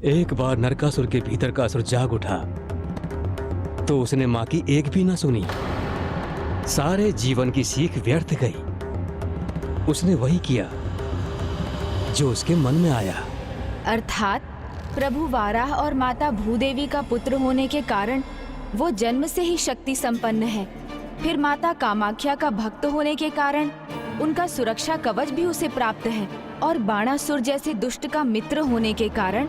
एक बार नरकासुर के भीतर का असुर जाग उठा तो उसने मां की एक भी ना सुनी। सारे जीवन की सीख व्यर्थ गई। उसने वही किया जो उसके मन में आया। अर्थात प्रभु वाराह और माता भूदेवी का पुत्र होने के कारण वो जन्म से ही शक्ति संपन्न है। फिर माता कामाख्या का भक्त होने के कारण उनका सुरक्षा कवच भी उसे प्राप्त है, और बाणासुर जैसे दुष्ट का मित्र होने के कारण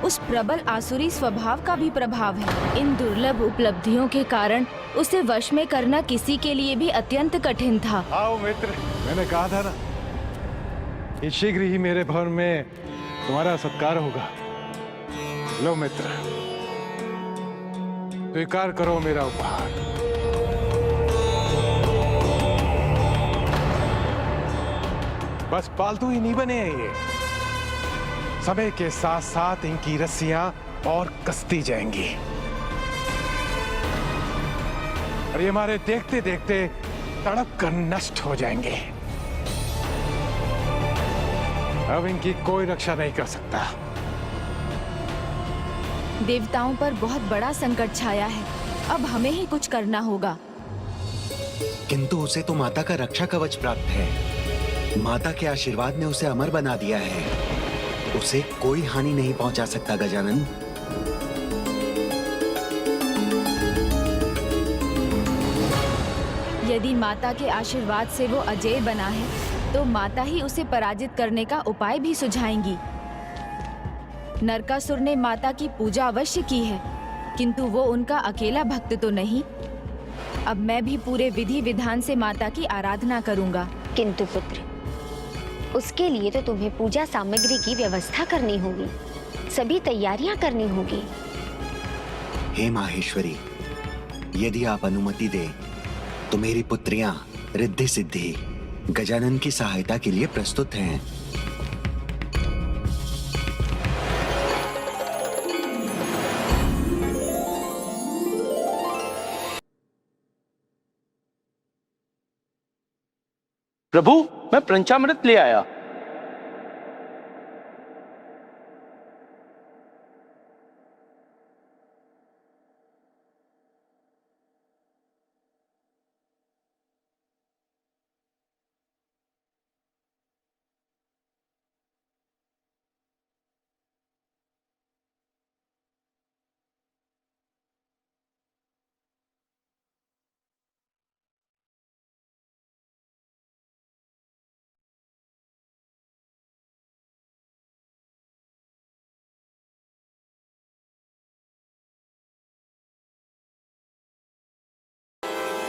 उस प्रबल आसुरी स्वभाव का भी प्रभाव है। इन दुर्लभ उपलब्धियों के कारण उसे वश में करना किसी के लिए भी अत्यंत कठिन था। आओ मित्र, मैंने कहा था ना कि शीघ्र ही मेरे भवन में तुम्हारा सत्कार होगा। लो मित्र, स्वीकार करो मेरा उपहार। बस पालतू ही नहीं बने हैं ये, समय के साथ साथ इनकी रस्सियां और कसती जाएंगी और ये हमारे देखते देखते तड़प कर नष्ट हो जाएंगे। अब इनकी कोई रक्षा नहीं कर सकता। देवताओं पर बहुत बड़ा संकट छाया है, अब हमें ही कुछ करना होगा। किंतु उसे तो माता का रक्षा कवच प्राप्त है। माता के आशीर्वाद ने उसे अमर बना दिया है। उसे कोई हानि नहीं पहुंचा सकता गजानन। यदि माता के आशीर्वाद से वो अजेय बना है तो माता ही उसे पराजित करने का उपाय भी सुझाएंगी। नरकासुर ने माता की पूजा अवश्य की है, किंतु वो उनका अकेला भक्त तो नहीं। अब मैं भी पूरे विधि विधान से माता की आराधना करूंगा। किंतु पुत्र, उसके लिए तो तुम्हें पूजा सामग्री की व्यवस्था करनी होगी, सभी तैयारियां करनी होगी। हे माहेश्वरी, यदि आप अनुमति दें तो मेरी पुत्रियां रिद्धि सिद्धि गजानन की सहायता के लिए प्रस्तुत हैं। प्रभु, मैं पंचामृत ले आया।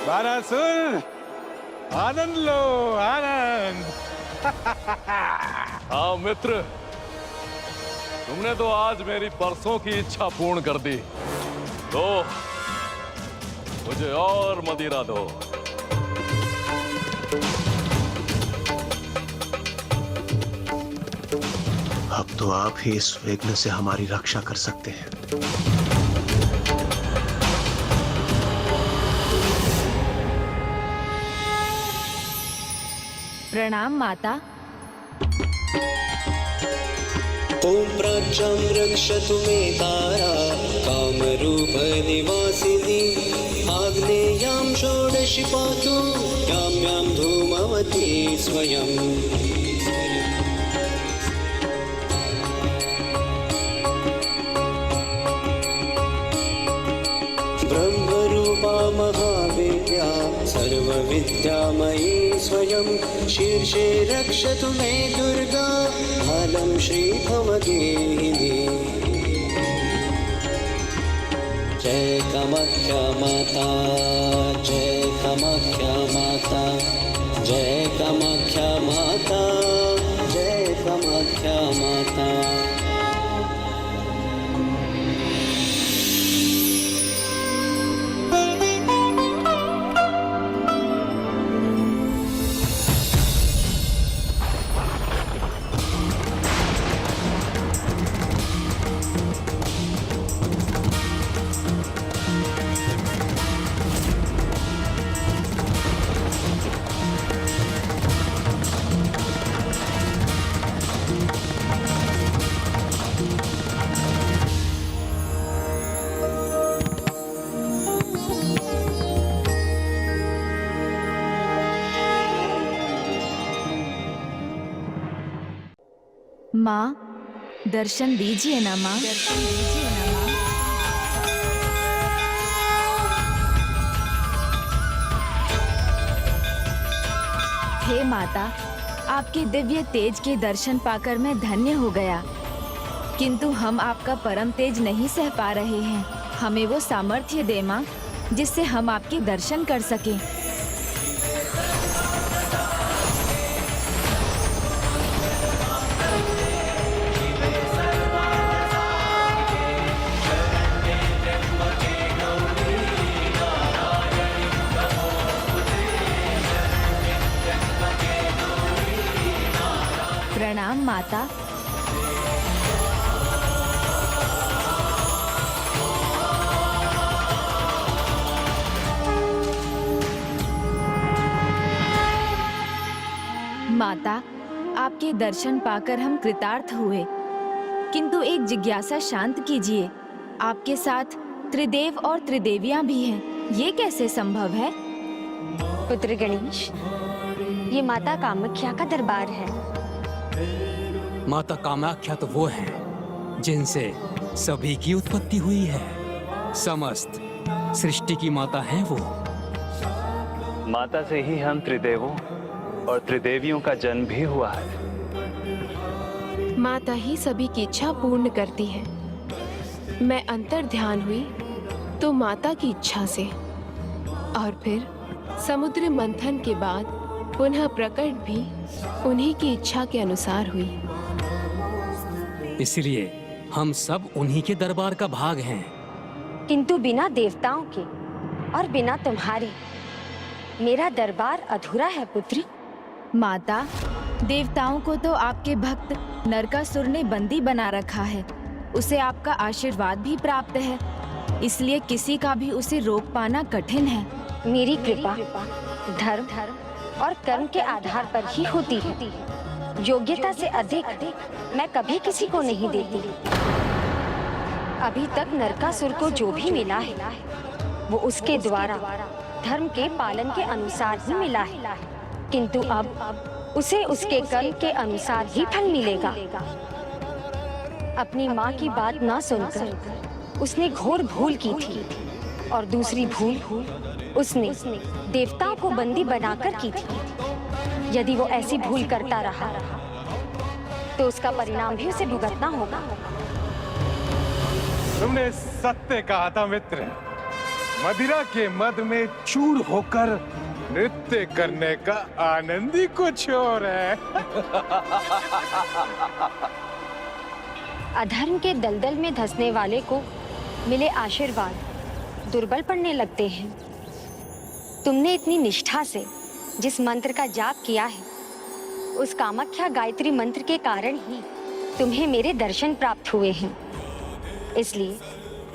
बाणासुर, आनंद लो, आनंद। हाँ मित्र, तुमने तो आज मेरी परसों की इच्छा पूर्ण कर दी। तो मुझे और मदिरा दो। अब तो आप ही इस विघ्न से हमारी रक्षा कर सकते हैं। प्रणाम माता। ओम प्राच्यां रक्षतु मे तारा कामरूप निवासिनी आग्नेयां षोडशी पातु यां यां धूमवती स्वयं। ब्रह्मरूपा महावेद्या सर्वविद्यामयी स्वयं शीर्षे रक्षतु मे दुर्गा भालं श्रीभवगेहिनी। जय कामाख्या माता, जय कामाख्या माता, जय कामाख्या माता, जय कामाख्या माता। माँ, दर्शन दीजिए ना माँ। दर्शन दीजिए ना माँ। हे माता, आपके दिव्य तेज के दर्शन पाकर मैं धन्य हो गया, किंतु हम आपका परम तेज नहीं सह पा रहे हैं। हमें वो सामर्थ्य दे माँ, जिससे हम आपके दर्शन कर सकें। प्रणाम माता। माता, आपके दर्शन पाकर हम कृतार्थ हुए, किंतु एक जिज्ञासा शांत कीजिए। आपके साथ त्रिदेव और त्रिदेवियां भी हैं, ये कैसे संभव है? पुत्र गणेश, ये माता कामाख्या का दरबार है। माता कामाख्या तो वो है जिनसे सभी की उत्पत्ति हुई है। समस्त सृष्टि की माता है वो। माता से ही हम त्रिदेवों और त्रिदेवियों का जन्म भी हुआ है। माता ही सभी की इच्छा पूर्ण करती है। मैं अंतर ध्यान हुई तो माता की इच्छा से, और फिर समुद्र मंथन के बाद पुनः प्रकट भी उन्हीं की इच्छा के अनुसार हुई। इसलिए हम सब उन्हीं के दरबार का भाग हैं। किंतु बिना देवताओं के और बिना तुम्हारे मेरा दरबार अधूरा है पुत्र। माता, देवताओं को तो आपके भक्त नरकासुर ने बंदी बना रखा है। उसे आपका आशीर्वाद भी प्राप्त है, इसलिए किसी का भी उसे रोक पाना कठिन है। मेरी कृपा धर्म और कर्म के आधार पर ही होती है। योग्यता से अधिक मैं कभी किसी को नहीं देती। अभी तक नरकासुर को जो भी मिला है वो उसके द्वारा धर्म के पालन के अनुसार ही मिला है, किंतु अब उसे उसके कर्म के अनुसार ही फल मिलेगा। अपनी माँ की बात ना सुनकर उसने घोर भूल की थी, और दूसरी भूल उसने देवताओं को बंदी बनाकर की थी। यदि वो ऐसी भूल करता रहा तो उसका परिणाम भी उसे भुगतना होगा। तुमने सत्य कहा था मित्र। मदिरा के मद में चूर होकर नृत्य करने का आनंद ही कुछ और है। अधर्म के दलदल में धंसने वाले को मिले आशीर्वाद दुर्बल पड़ने लगते हैं। तुमने इतनी निष्ठा से जिस मंत्र का जाप किया है, उस कामाख्या गायत्री मंत्र के कारण ही तुम्हें मेरे दर्शन प्राप्त हुए हैं। इसलिए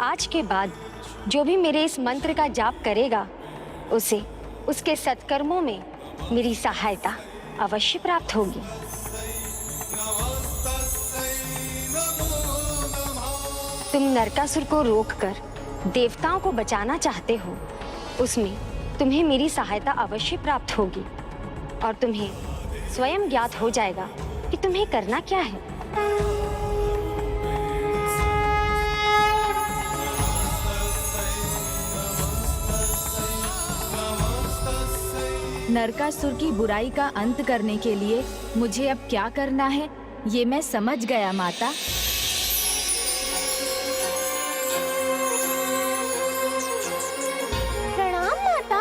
आज के बाद जो भी मेरे इस मंत्र का जाप करेगा, उसे उसके सत्कर्मों में मेरी सहायता अवश्य प्राप्त होगी। तुम नरकासुर को रोककर देवताओं को बचाना चाहते हो, उसमें तुम्हें मेरी सहायता अवश्य प्राप्त होगी, और तुम्हें स्वयं ज्ञात हो जाएगा कि तुम्हें करना क्या है। नरकासुर की बुराई का अंत करने के लिए मुझे अब क्या करना है, ये मैं समझ गया माता। प्रणाम माता।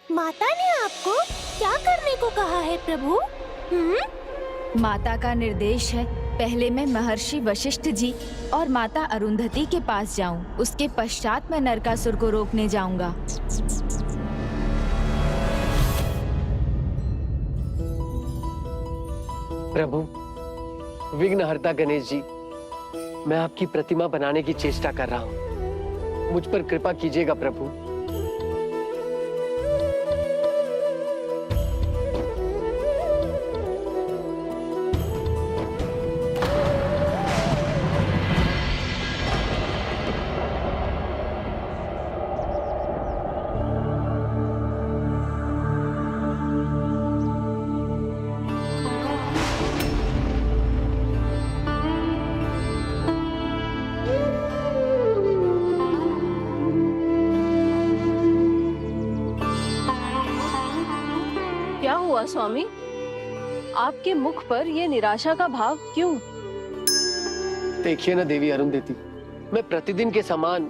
माता ने आपको क्या करने को कहा है प्रभु? माता का निर्देश है पहले मैं महर्षि वशिष्ठ जी और माता अरुंधति के पास जाऊं, उसके पश्चात मैं नरकासुर को रोकने जाऊंगा। प्रभु, विघ्नहर्ता गणेश जी, मैं आपकी प्रतिमा बनाने की चेष्टा कर रहा हूँ। मुझ पर कृपा कीजिएगा प्रभु। हुआ स्वामी? आपके मुख पर यह निराशा का भाव क्यों? देखिए ना देवी अरुंधति, मैं प्रतिदिन के समान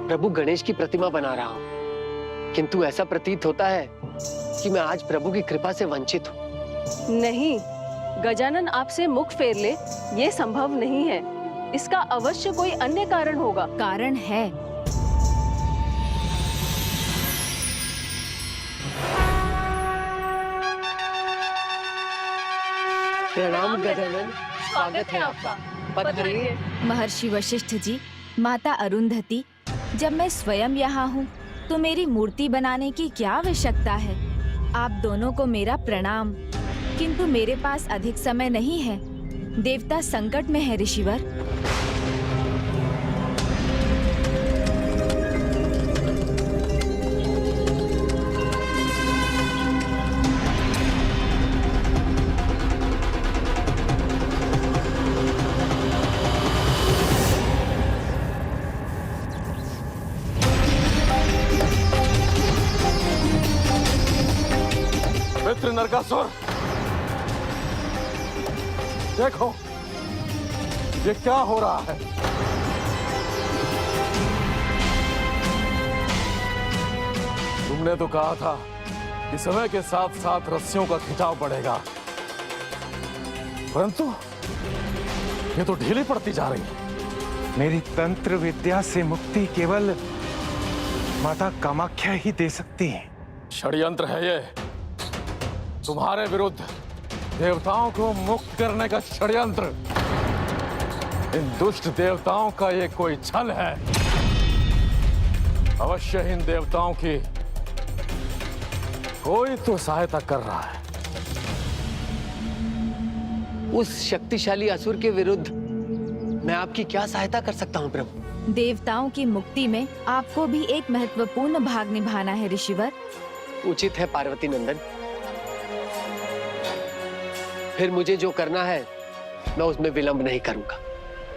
प्रभु गणेश की प्रतिमा बना रहा हूँ, किंतु ऐसा प्रतीत होता है कि मैं आज प्रभु की कृपा से वंचित हूँ। नहीं, गजानन आपसे मुख फेर ले, ये संभव नहीं है। इसका अवश्य कोई अन्य कारण होगा। कारण है। प्रणाम गजानन, स्वागत है आपका। पधारिए। महर्षि वशिष्ठ जी, माता अरुंधति, जब मैं स्वयं यहाँ हूँ तो मेरी मूर्ति बनाने की क्या आवश्यकता है? आप दोनों को मेरा प्रणाम। किंतु मेरे पास अधिक समय नहीं है। देवता संकट में है ऋषिवर। मित्र नरकासुर, देखो ये क्या हो रहा है। तुमने तो कहा था कि समय के साथ साथ रस्सियों का खिंचाव बढ़ेगा, परंतु ये तो ढीली पड़ती जा रही है। मेरी तंत्र विद्या से मुक्ति केवल माता कामाख्या ही दे सकती है। षड्यंत्र है ये, तुम्हारे विरुद्ध देवताओं को मुक्त करने का षड्यंत्र। इन दुष्ट देवताओं का ये कोई छल है। अवश्य इन देवताओं की कोई तो सहायता कर रहा है। उस शक्तिशाली असुर के विरुद्ध मैं आपकी क्या सहायता कर सकता हूँ प्रभु? देवताओं की मुक्ति में आपको भी एक महत्वपूर्ण भाग निभाना है ऋषिवर। उचित है पार्वती नंदन, फिर मुझे जो करना है मैं उसमें विलंब नहीं करूंगा।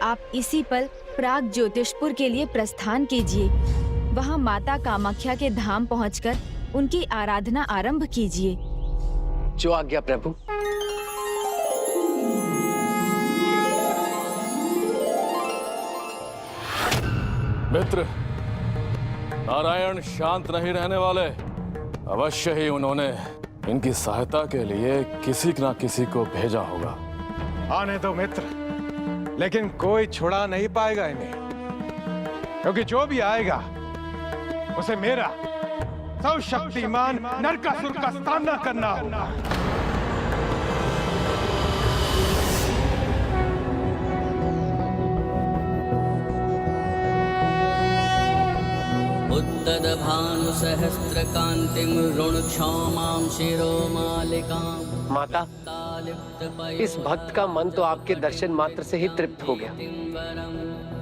आप इसी पल प्राग ज्योतिषपुर के लिए प्रस्थान कीजिए। वहां माता कामाख्या के धाम पहुंचकर उनकी आराधना आरंभ कीजिए। जो आज्ञा प्रभु। मित्र, नारायण शांत नहीं रहने वाले। अवश्य ही उन्होंने इनकी सहायता के लिए किसी न किसी को भेजा होगा। आने दो मित्र, लेकिन कोई छुड़ा नहीं पाएगा इन्हें, क्योंकि जो भी आएगा उसे मेरा सर्वशक्तिमान नरकासुर का सामना करना होगा। उद्दभानुसहस्रकान्तिं ऋणक्षौमां शिरोमालिकां। माता, इस भक्त का मन तो आपके दर्शन मात्र से ही तृप्त हो गया।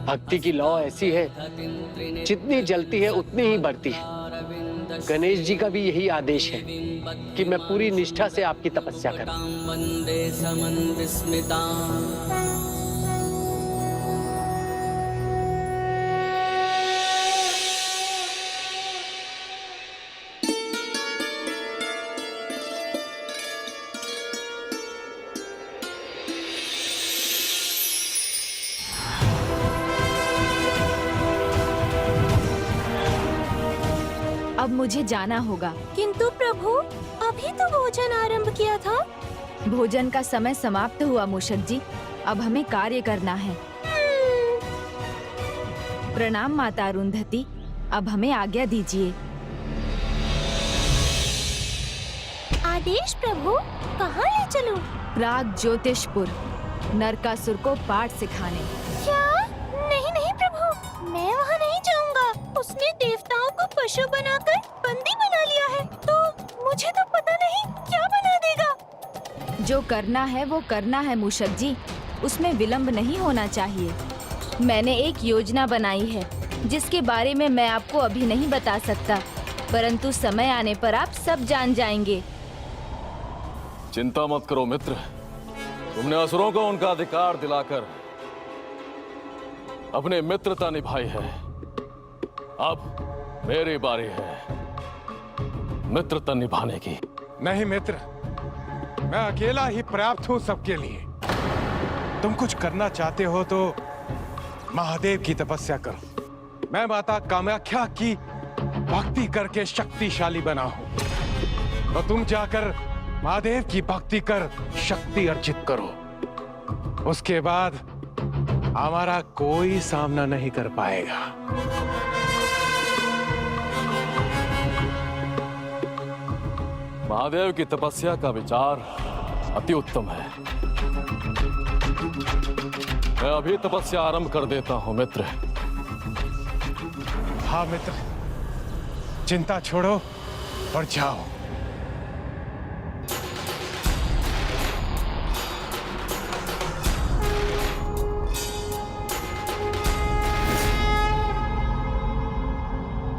भक्ति की लौ ऐसी है, जितनी जलती है उतनी ही बढ़ती है। गणेश जी का भी यही आदेश है कि मैं पूरी निष्ठा से आपकी तपस्या करूं। वन्दे समन्विस्मितां। अब मुझे जाना होगा। किंतु प्रभु, अभी तो भोजन आरंभ किया था। भोजन का समय समाप्त हुआ मूषक जी, अब हमें कार्य करना है। प्रणाम माता अरुंधति, अब हमें आज्ञा दीजिए। आदेश प्रभु, कहाँ ले चलूं? प्राग ज्योतिषपुर, नरकासुर को पाठ सिखाने। क्या? नहीं नहीं प्रभु, मैं वहाँ नहीं जाऊंगा। उसने देवताओं को पशु बनाकर बंदी बना लिया है, तो मुझे तो पता नहीं क्या बना देगा। जो करना है वो करना है मूषक जी, उसमें विलंब नहीं होना चाहिए। मैंने एक योजना बनाई है, जिसके बारे में मैं आपको अभी नहीं बता सकता, परंतु समय आने पर आप सब जान जाएंगे। चिंता मत करो मित्र, तुमने असुरों को उनका अधिकार दिलाकर अपने मित्रता निभाई है। अब मेरी बारी है मित्रता निभाने की। नहीं मित्र, मैं अकेला ही पर्याप्त हूं सबके लिए। तुम कुछ करना चाहते हो तो महादेव की तपस्या करो। मैं माता कामाख्या की भक्ति करके शक्तिशाली बना हूं, तो तुम जाकर महादेव की भक्ति कर शक्ति अर्जित करो। उसके बाद हमारा कोई सामना नहीं कर पाएगा। महादेव की तपस्या का विचार अति उत्तम है। मैं अभी तपस्या आरंभ कर देता हूं मित्र। हाँ मित्र, चिंता छोड़ो और जाओ।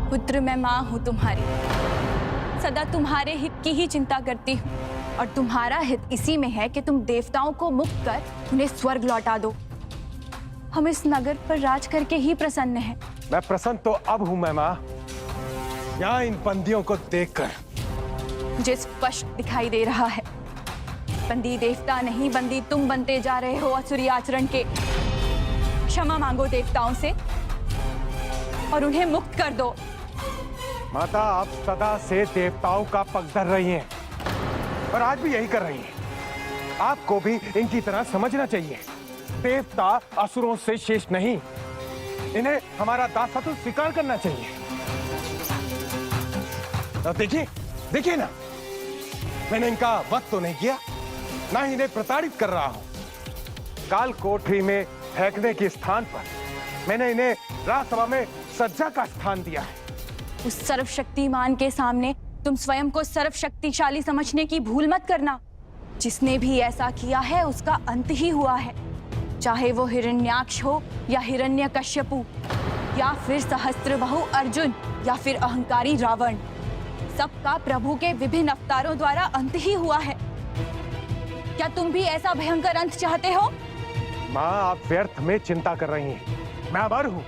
पुत्र, मैं माँ हूँ तुम्हारी, सदा तुम्हारे हित की ही चिंता करती हूँ, और तुम्हारा हित इसी में है कि तुम देवताओं को मुक्त कर उन्हें स्वर्ग लौटा दो। हम इस नगर पर राज करके ही प्रसन्न हैं। मैं प्रसन्न तो अब हूं मैं माँ। यहाँ इन बंदियों को देखकर मुझे स्पष्ट दिखाई दे रहा है, बंदी देवता नहीं, बंदी तुम बनते जा रहे हो असुरी आचरण के। क्षमा मांगो देवताओं से और उन्हें मुक्त कर दो। माता, आप सदा से देवताओं का पक्ष धर रही हैं और आज भी यही कर रही हैं। आपको भी इनकी तरह समझना चाहिए। देवता असुरों से शेष नहीं, इन्हें हमारा दासत्व स्वीकार करना चाहिए। अब देखिए देखिए ना, मैंने इनका वध तो नहीं किया, ना ही इन्हें प्रताड़ित कर रहा हूं। काल कोठरी में फेंकने के स्थान पर मैंने इन्हें राजसभा में सज्जा का स्थान दिया है। उस सर्वशक्तिमान के सामने तुम स्वयं को सर्वशक्तिशाली समझने की भूल मत करना। जिसने भी ऐसा किया है उसका अंत ही हुआ है, चाहे वो हिरण्याक्ष हो या हिरण्यकश्यपु, या फिर सहस्त्रबाहु अर्जुन, या फिर अहंकारी रावण। सबका प्रभु के विभिन्न अवतारों द्वारा अंत ही हुआ है। क्या तुम भी ऐसा भयंकर अंत चाहते हो? माँ, आप व्यर्थ में चिंता कर रही हैं। मैं अमर हूँ।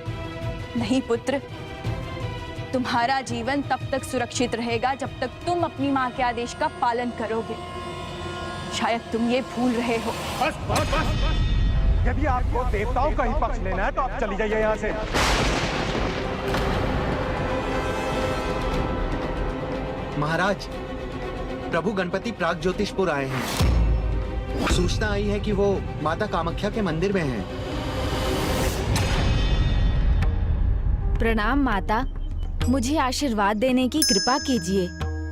नहीं पुत्र, तुम्हारा जीवन तब तक सुरक्षित रहेगा जब तक तुम अपनी माँ के आदेश का पालन करोगे। शायद तुम ये भूल रहे हो। बस बस बस, यदि आपको देवताओं का ही पक्ष लेना है तो आप चली जाइए यहाँ से। महाराज, प्रभु गणपति प्राग ज्योतिषपुर आए हैं। सूचना आई है कि वो माता कामाख्या के मंदिर में हैं। प्रणाम माता, मुझे आशीर्वाद देने की कृपा कीजिए।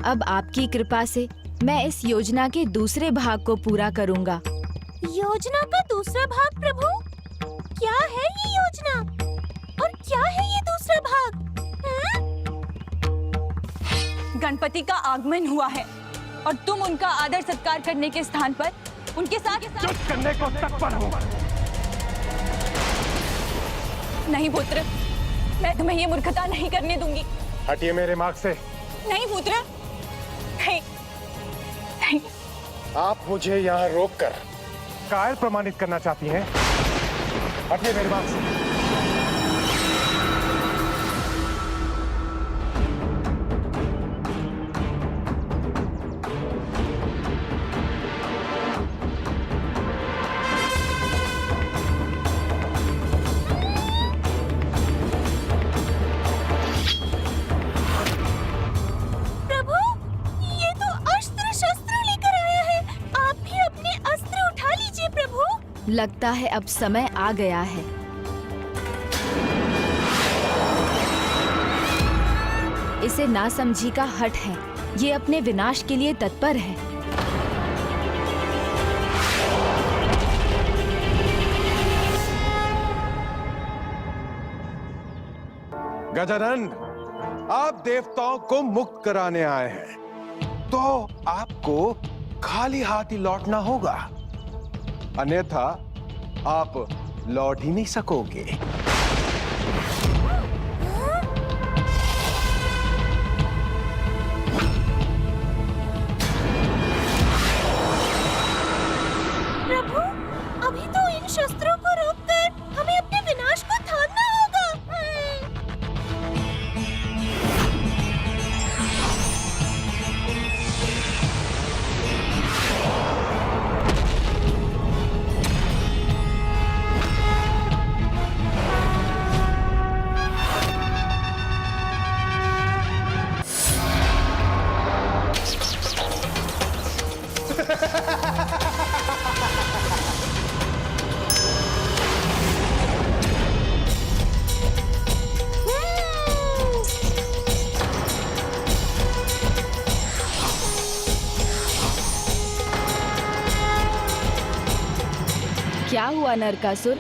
अब आपकी कृपा से मैं इस योजना के दूसरे भाग को पूरा करूंगा। योजना का दूसरा भाग प्रभु? क्या है ये योजना और क्या है ये दूसरा भाग? गणपति का आगमन हुआ है और तुम उनका आदर सत्कार करने के स्थान पर उनके साथ चुप करने को तत्पर हूँ। नहीं पुत्र, मैं तुम्हें ये मूर्खता नहीं करने दूंगी। हटिए मेरे मार्ग से। नहीं पुत्र, नहीं, नहीं। आप मुझे यहाँ रोककर कायर प्रमाणित करना चाहती हैं? हटिए मेरे मार्ग से। लगता है अब समय आ गया है। इसे नासमझी का हठ है, ये अपने विनाश के लिए तत्पर है। गजानन, आप देवताओं को मुक्त कराने आए हैं, तो आपको खाली हाथ ही लौटना होगा, अन्यथा आप लौट ही नहीं सकोगे। प्रभु, अभी तो इन शस्त्रों को रोककर हमें अपने विनाश को थामना होगा। क्या हुआ नरकासुर?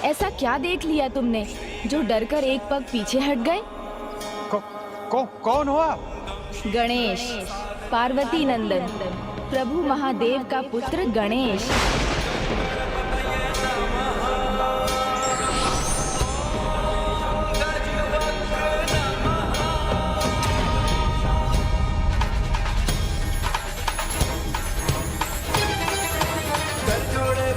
ऐसा क्या देख लिया तुमने जो डरकर एक पग पीछे हट गए? कौन हो आप? गणेश, पार्वती नंदन, प्रभु महादेव का पुत्र गणेश।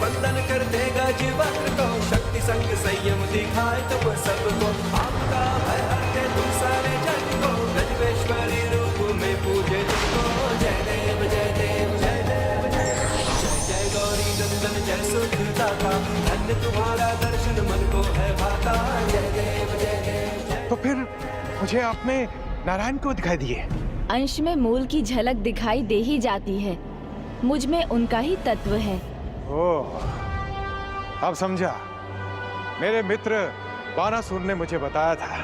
वंदन कर देगा जीवन को, शक्ति संग संयम दिखाए तुम सबको, आपका है हटे तुम सारे जग को, गजबेश्वरी रूप में पूजे तुमको। जय देव जय देव जय देव जय जय जय गौरी नंदन जय सुखदाता, धन्य तुम्हारा दर्शन मन को है भाता। जय देव जय देव जय। तो फिर मुझे आप में नारायण को दिखाई दिए? अंश में मूल की झलक दिखाई दे ही जाती है, मुझ में उनका ही तत्व है। ओह, अब समझा। मेरे मित्र बानासुर ने मुझे बताया था,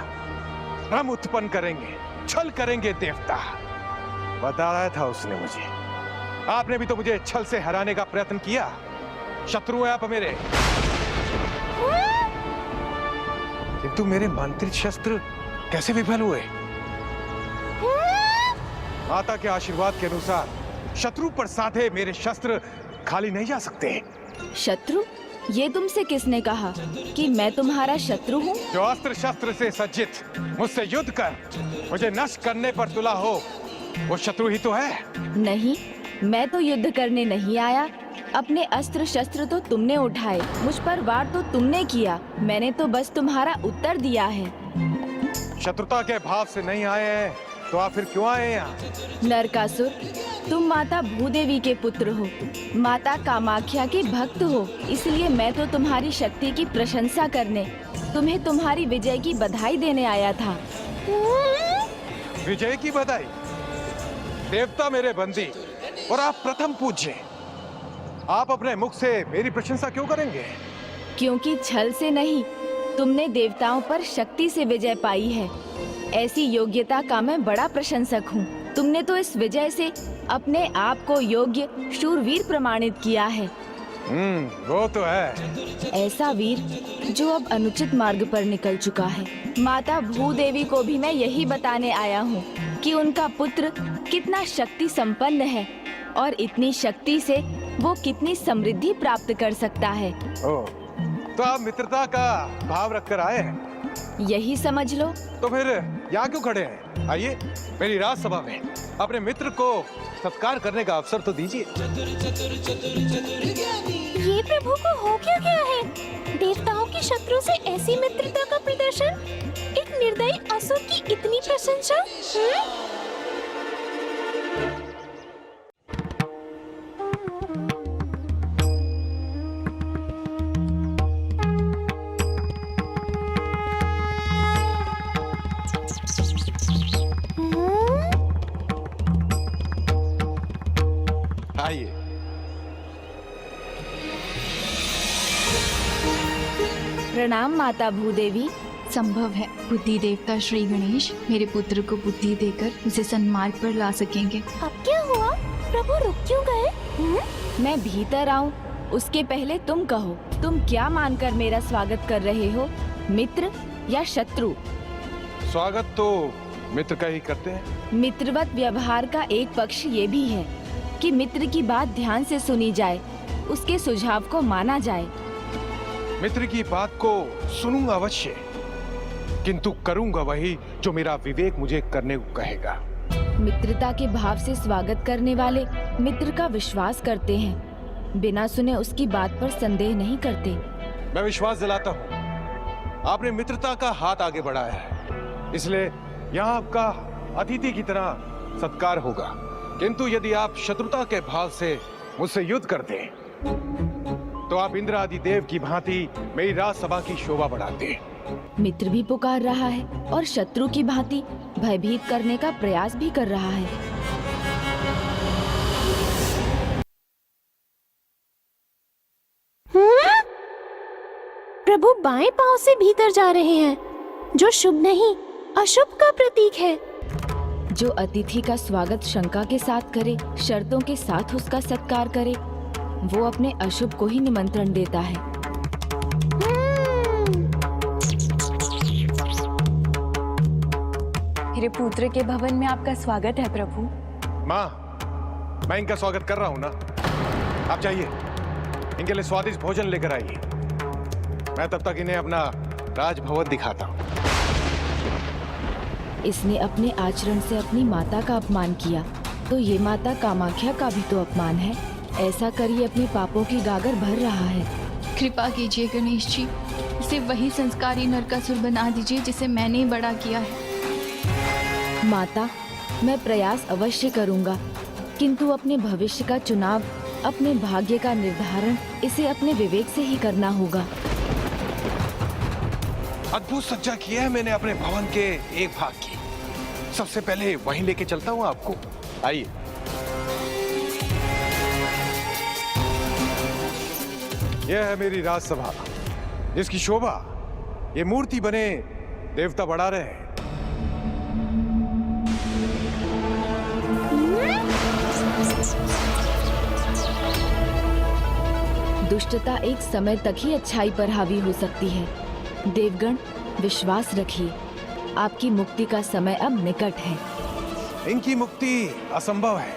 भ्रम उत्पन्न करेंगे, छल करेंगे देवता। बताया था उसने मुझे। आपने भी तो मुझे छल से हराने का प्रयत्न किया। शत्रु है आप मेरे। किंतु मेरे मंत्रित शस्त्र कैसे विफल हुए? माता के आशीर्वाद के अनुसार शत्रु पर साधे मेरे शस्त्र खाली नहीं जा सकते। शत्रु? ये तुमसे किसने कहा कि मैं तुम्हारा शत्रु हूँ? जो अस्त्र शस्त्र से सज्जित मुझसे युद्ध कर मुझे नष्ट करने पर तुला हो, वो शत्रु ही तो है। नहीं, मैं तो युद्ध करने नहीं आया। अपने अस्त्र शस्त्र तो तुमने उठाए, मुझ पर वार तो तुमने किया, मैंने तो बस तुम्हारा उत्तर दिया है। शत्रुता के भाव से नहीं आए हैं तो आप फिर क्यों आए यहाँ? नरकासुर, तुम माता भूदेवी के पुत्र हो, माता कामाख्या के भक्त हो, इसलिए मैं तो तुम्हारी शक्ति की प्रशंसा करने, तुम्हें तुम्हारी विजय की बधाई देने आया था। विजय की बधाई? देवता मेरे बंदी और आप प्रथम पूज्य, आप अपने मुख से मेरी प्रशंसा क्यों करेंगे? क्योंकि छल से नहीं, तुमने देवताओं पर शक्ति से विजय पाई है। ऐसी योग्यता का मैं बड़ा प्रशंसक हूँ। तुमने तो इस विजय से अपने आप को योग्य शूरवीर प्रमाणित किया है। वो तो है। ऐसा वीर जो अब अनुचित मार्ग पर निकल चुका है। माता भूदेवी को भी मैं यही बताने आया हूँ कि उनका पुत्र कितना शक्ति संपन्न है और इतनी शक्ति से वो कितनी समृद्धि प्राप्त कर सकता है। ओह, तो आप मित्रता का भाव रखकर आए हैं? यही समझ लो। तो फिर यहाँ क्यों खड़े हैं? आइए मेरी राजसभा में अपने मित्र को सत्कार करने का अवसर तो दीजिए। ये प्रभु को हो क्या गया है? देवताओं के शत्रु से ऐसी मित्रता का प्रदर्शन, एक निर्दयी असुर की इतनी प्रशंसा। आइए। प्रणाम माता भूदेवी। संभव है बुद्धि देवता श्री गणेश मेरे पुत्र को बुद्धि देकर उसे सन्मार्ग पर ला सकेंगे। अब क्या हुआ? प्रभु रुक क्यों गए? मैं भीतर आऊं उसके पहले तुम कहो, तुम क्या मानकर मेरा स्वागत कर रहे हो, मित्र या शत्रु? स्वागत तो मित्र का ही करते हैं। मित्रवत व्यवहार का एक पक्ष ये भी है कि मित्र की बात ध्यान से सुनी जाए, उसके सुझाव को माना जाए। मित्र की बात को सुनूंगा अवश्य, किंतु करूंगा वही जो मेरा विवेक मुझे करने को कहेगा। मित्रता के भाव से स्वागत करने वाले मित्र का विश्वास करते हैं, बिना सुने उसकी बात पर संदेह नहीं करते। मैं विश्वास दिलाता हूँ, आपने मित्रता का हाथ आगे बढ़ाया है, इसलिए यहाँ आपका अतिथि की तरह सत्कार होगा। किंतु यदि आप शत्रुता के भाव से मुझसे युद्ध करते तो आप इंद्र आदि देव की भांति मेरी राजसभा की शोभा बढ़ाते। मित्र भी पुकार रहा है और शत्रु की भांति भयभीत करने का प्रयास भी कर रहा है। प्रभु बाएं पांव से भीतर जा रहे हैं, जो शुभ नहीं अशुभ का प्रतीक है। जो अतिथि का स्वागत शंका के साथ करे, शर्तों के साथ उसका सत्कार करे, वो अपने अशुभ को ही निमंत्रण देता है। मेरे पुत्र के भवन में आपका स्वागत है प्रभु। माँ, मैं इनका स्वागत कर रहा हूँ ना। आप जाइए, इनके लिए स्वादिष्ट भोजन लेकर आइए। मैं तब तक इन्हें अपना राजभवन दिखाता हूँ। इसने अपने आचरण से अपनी माता का अपमान किया, तो ये माता कामाख्या का भी तो अपमान है। ऐसा कर ये अपने पापों की गागर भर रहा है। कृपा कीजिए गणेश जी, इसे वही संस्कारी नरकासुर बना दीजिए जिसे मैंने ही बड़ा किया है। माता, मैं प्रयास अवश्य करूंगा, किंतु अपने भविष्य का चुनाव, अपने भाग्य का निर्धारण इसे अपने विवेक से ही करना होगा। अद्भुत सज्जा किया है मैंने अपने भवन के एक भाग की। सबसे पहले वहीं लेके चलता हूँ आपको। आइए। यह है मेरी राजसभा, जिसकी शोभा ये मूर्ति बने देवता बढ़ा रहे हैं। दुष्टता एक समय तक ही अच्छाई पर हावी हो सकती है। देवगण, विश्वास रखिए, आपकी मुक्ति का समय अब निकट है। इनकी मुक्ति असंभव है,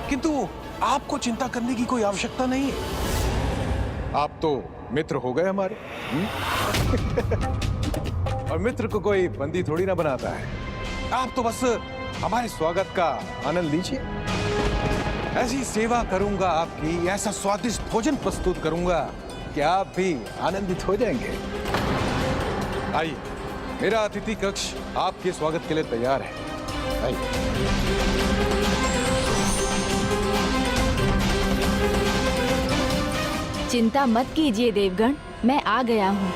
किंतु आपको चिंता करने की कोई आवश्यकता नहीं है। आप तो मित्र हो गए हमारे। और मित्र को कोई बंदी थोड़ी ना बनाता है। आप तो बस हमारे स्वागत का आनंद लीजिए। ऐसी सेवा करूंगा आपकी, ऐसा स्वादिष्ट भोजन प्रस्तुत करूंगा कि आप भी आनंदित हो जाएंगे। आइए, मेरा अतिथि कक्ष आपके स्वागत के लिए तैयार है। आइए। चिंता मत कीजिए देवगण, मैं आ गया हूँ।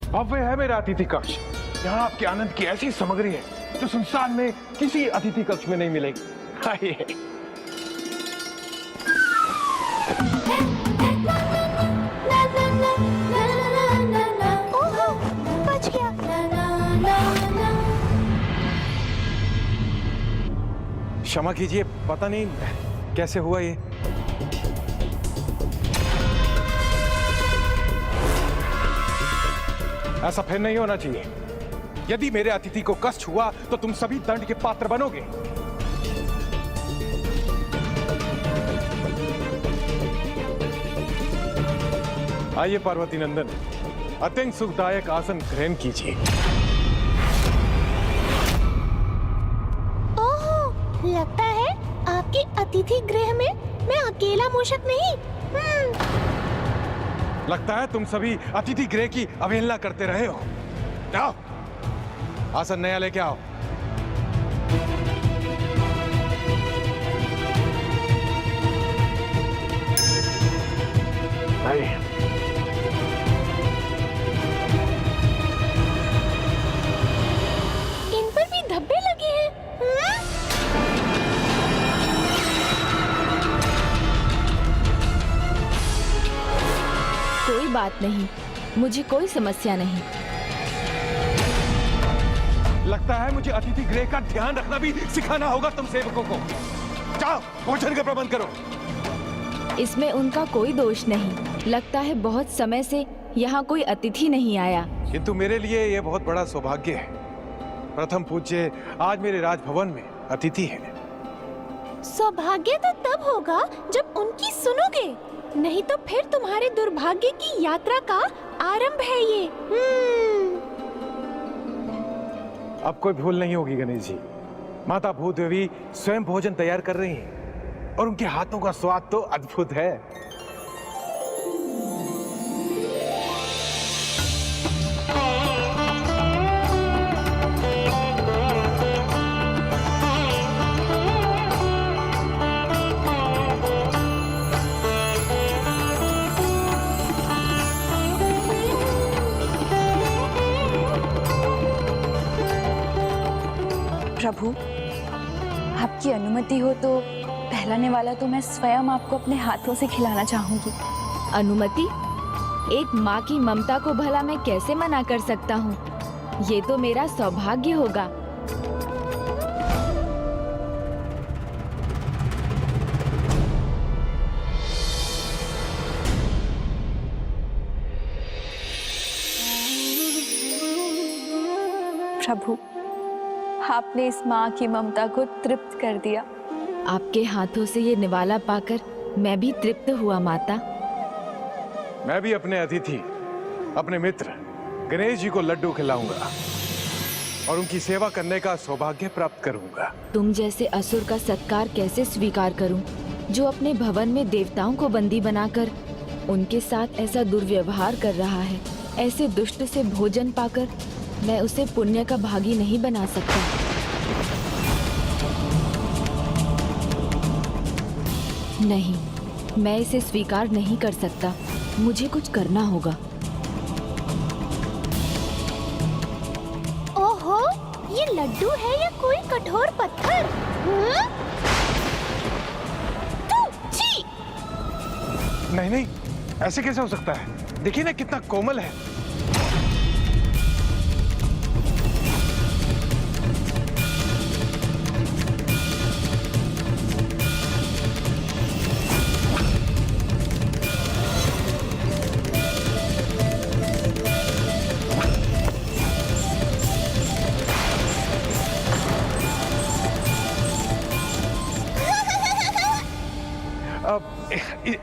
भव्य है मेरा अतिथि कक्ष। यहाँ आपके आनंद की ऐसी सामग्री है जो संसार में किसी अतिथि कक्ष में नहीं मिलेगी। आइए। बच गया। क्षमा कीजिए, पता नहीं कैसे हुआ ये। ऐसा फिर नहीं होना चाहिए। यदि मेरे अतिथि को कष्ट हुआ तो तुम सभी दंड के पात्र बनोगे। आइए पार्वती नंदन, अत्यंत सुखदायक आसन ग्रहण कीजिए। ओहो, लगता है आपके अतिथि गृह में मैं अकेला मूषक नहीं। लगता है तुम सभी अतिथि गृह की अवहेलना करते रहे हो। जाओ, आसन नया लेके आओ। आइए। इन पर भी धब्बे लगे हैं। कोई बात नहीं, मुझे कोई समस्या नहीं। लगता है मुझे अतिथि गृह का ध्यान रखना भी सिखाना होगा तुम सेवकों को। जाओ, भोजन का प्रबंध करो। इसमें उनका कोई दोष नहीं। लगता है बहुत समय से यहाँ कोई अतिथि नहीं आया। किंतु मेरे लिए यह बहुत बड़ा सौभाग्य है। प्रथम पूज्य आज मेरे राजभवन में अतिथि है। सौभाग्य तो तब होगा जब उनकी सुनोगे, नहीं तो फिर तुम्हारे दुर्भाग्य की यात्रा का आरंभ है ये। अब कोई भूल नहीं होगी गणेश जी। माता भूदेवी स्वयं भोजन तैयार कर रही हैं और उनके हाथों का स्वाद तो अद्भुत है। प्रभु, आपकी अनुमति हो तो पहला निवाला तो मैं स्वयं आपको अपने हाथों से खिलाना चाहूंगी। अनुमति? एक माँ की ममता को भला मैं कैसे मना कर सकता हूँ? ये तो मेरा सौभाग्य होगा। प्रभु, आपने इस माँ की ममता को तृप्त कर दिया। आपके हाथों से ये निवाला पाकर मैं भी तृप्त हुआ माता। मैं भी अपने अतिथि, अपने मित्र गणेश जी को लड्डू खिलाऊंगा और उनकी सेवा करने का सौभाग्य प्राप्त करूंगा। तुम जैसे असुर का सत्कार कैसे स्वीकार करूं, जो अपने भवन में देवताओं को बंदी बनाकर उनके साथ ऐसा दुर्व्यवहार कर रहा है। ऐसे दुष्ट से भोजन पाकर मैं उसे पुण्य का भागी नहीं बना सकता। नहीं, मैं इसे स्वीकार नहीं कर सकता। मुझे कुछ करना होगा। ओहो, ये लड्डू है या कोई कठोर पत्थर? छी! नहीं नहीं, ऐसे कैसे हो सकता है? देखिए ना कितना कोमल है।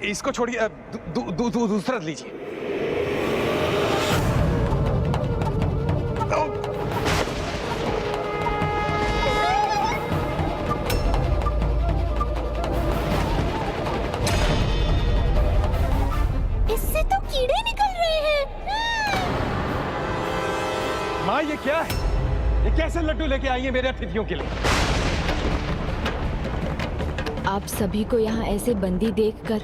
इसको छोड़िए, दूसरा लीजिए। इससे तो कीड़े निकल रहे हैं। माँ, ये क्या है? ये कैसे लड्डू लेके आई है मेरे अतिथियों के लिए? आप सभी को यहाँ ऐसे बंदी देखकर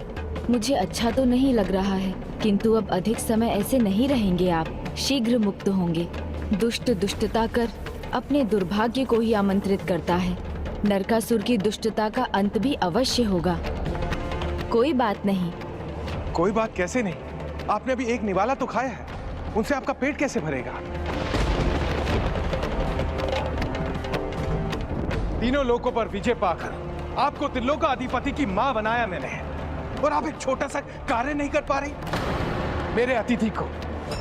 मुझे अच्छा तो नहीं लग रहा है, किंतु अब अधिक समय ऐसे नहीं रहेंगे। आप शीघ्र मुक्त होंगे। दुष्ट दुष्टता कर अपने दुर्भाग्य को ही आमंत्रित करता है। नरकासुर की दुष्टता का अंत भी अवश्य होगा। कोई बात नहीं। कोई बात कैसे नहीं? आपने अभी एक निवाला तो खाया है, उनसे आपका पेट कैसे भरेगा? तीनों लोकों पर विजय पाकर आपको त्रिलोक अधिपति की मां बनाया मैंने, और आप एक छोटा सा कार्य नहीं कर पा रही। मेरे अतिथि को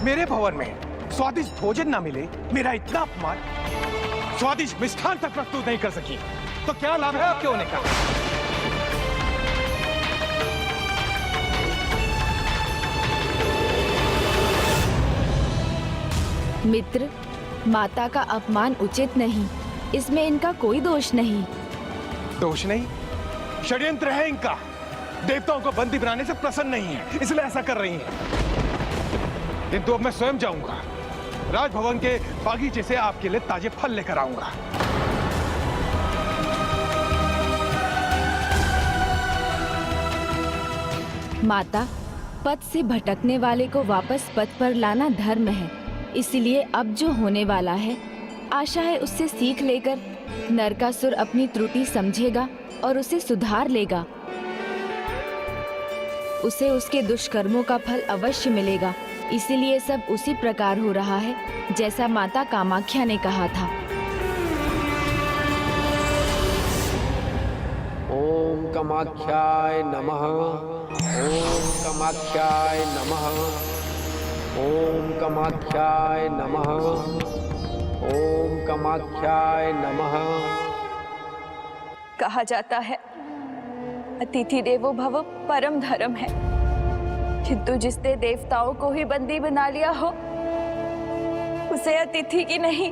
मेरे भवन में स्वादिष्ट भोजन ना मिले, मेरा इतना अपमान, स्वादिष्ट मिष्ठान तक प्रस्तुत नहीं कर सकी, तो क्या लाभ है आपके होने का? मित्र, माता का अपमान उचित नहीं। इसमें इनका कोई दोष नहीं। दोष नहीं, षड्यंत्र है इनका। देवताओं को बंदी बनाने से प्रसन्न नहीं है, इसलिए ऐसा कर रही हैं। किंतु अब मैं स्वयं जाऊंगा, राजभवन के बागीचे से आपके लिए ताजे फल लेकर आऊंगा। माता, पथ से भटकने वाले को वापस पथ पर लाना धर्म है। इसलिए अब जो होने वाला है, आशा है उससे सीख लेकर नरकासुर अपनी त्रुटि समझेगा और उसे सुधार लेगा। उसे उसके दुष्कर्मों का फल अवश्य मिलेगा। इसीलिए सब उसी प्रकार हो रहा है जैसा माता कामाख्या ने कहा था। ओम कामाख्याय नमः। ओम कामाख्याय नमः। ओम कामाख्याय नमः। ओम कामाख्याय नमः। कहा जाता है अतिथि देवो भव परम धर्म है, किंतु जिसने देवताओं को ही बंदी बना लिया हो, उसे अतिथि की नहीं,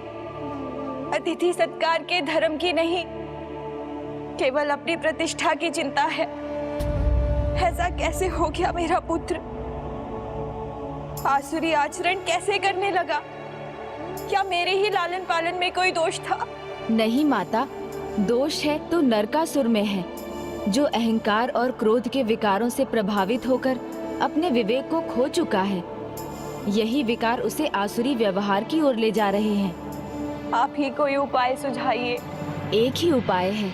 अतिथि सत्कार के धर्म की नहीं, केवल अपनी प्रतिष्ठा की चिंता है। ऐसा कैसे हो गया मेरा पुत्र? आसुरी आचरण कैसे करने लगा? क्या मेरे ही लालन पालन में कोई दोष था? नहीं माता, दोष है तो नरकासुर में है, जो अहंकार और क्रोध के विकारों से प्रभावित होकर अपने विवेक को खो चुका है। यही विकार उसे आसुरी व्यवहार की ओर ले जा रहे हैं। आप ही कोई उपाय सुझाइए। एक ही उपाय है,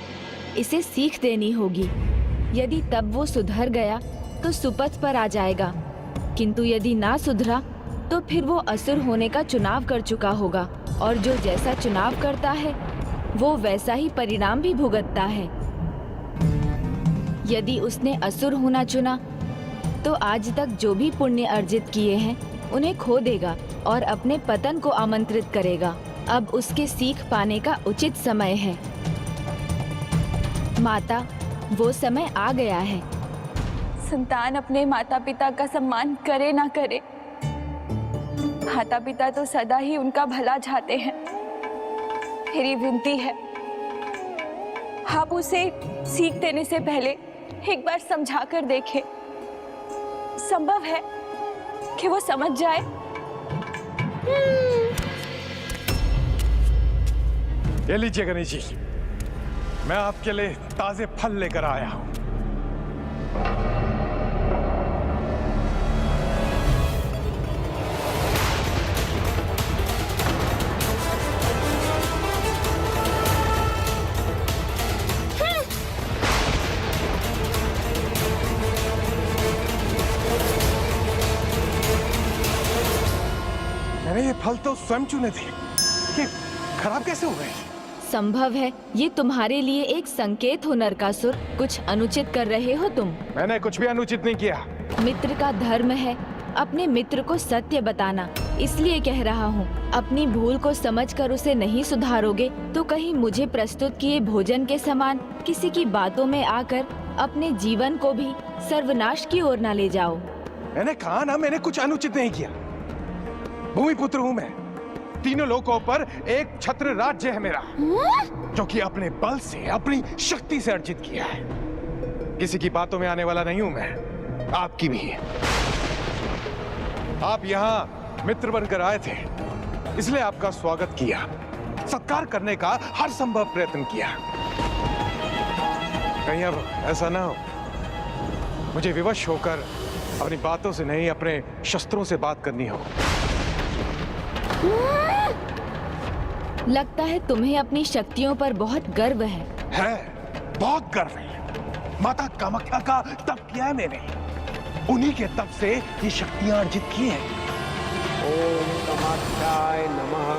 इसे सीख देनी होगी। यदि तब वो सुधर गया तो सुपथ पर आ जाएगा, किंतु यदि ना सुधरा तो फिर वो असुर होने का चुनाव कर चुका होगा, और जो जैसा चुनाव करता है वो वैसा ही परिणाम भी भुगतता है। यदि उसने असुर होना चुना तो आज तक जो भी पुण्य अर्जित किए हैं उन्हें खो देगा और अपने पतन को आमंत्रित करेगा। अब उसके सीख पाने का उचित समय है। माता, वो समय आ गया है। संतान अपने माता पिता का सम्मान करे ना करे, माता पिता तो सदा ही उनका भला चाहते हैं। मेरी विनती है, आप उसे सीख देने से पहले एक बार समझा कर देखें। संभव है कि वो समझ जाए। ये लीजिए गणेश जी, मैं आपके लिए ताजे फल लेकर आया हूं। मैंने ये फल तो स्वयं चुने थे, ये खराब कैसे हो गए? संभव है ये तुम्हारे लिए एक संकेत हो नरकासुर। कुछ अनुचित कर रहे हो तुम। मैंने कुछ भी अनुचित नहीं किया। मित्र का धर्म है अपने मित्र को सत्य बताना, इसलिए कह रहा हूँ। अपनी भूल को समझकर उसे नहीं सुधारोगे तो कहीं मुझे प्रस्तुत किए भोजन के समान किसी की बातों में आकर अपने जीवन को भी सर्वनाश की ओर न ले जाओ। मैंने कहा ना, मैंने कुछ अनुचित नहीं किया। भूमिपुत्र हूँ मैं। तीनों लोकों पर एक छत्र राज्य है मेरा, जो कि अपने बल से, अपनी शक्ति से अर्जित किया है। किसी की बातों में आने वाला नहीं हूं मैं, आपकी भी। आप यहाँ मित्र बनकर आए थे, इसलिए आपका स्वागत किया, सत्कार करने का हर संभव प्रयत्न किया। कहीं अब ऐसा ना हो मुझे विवश होकर अपनी बातों से नहीं, अपने शस्त्रों से बात करनी हो। लगता है तुम्हें अपनी शक्तियों पर बहुत गर्व है। बहुत गर्व है। माता कामाख्या का तप किया है मैंने, उन्हीं के तप से ये शक्तियां अर्जित की हैं। ओम कामाख्याय नमः,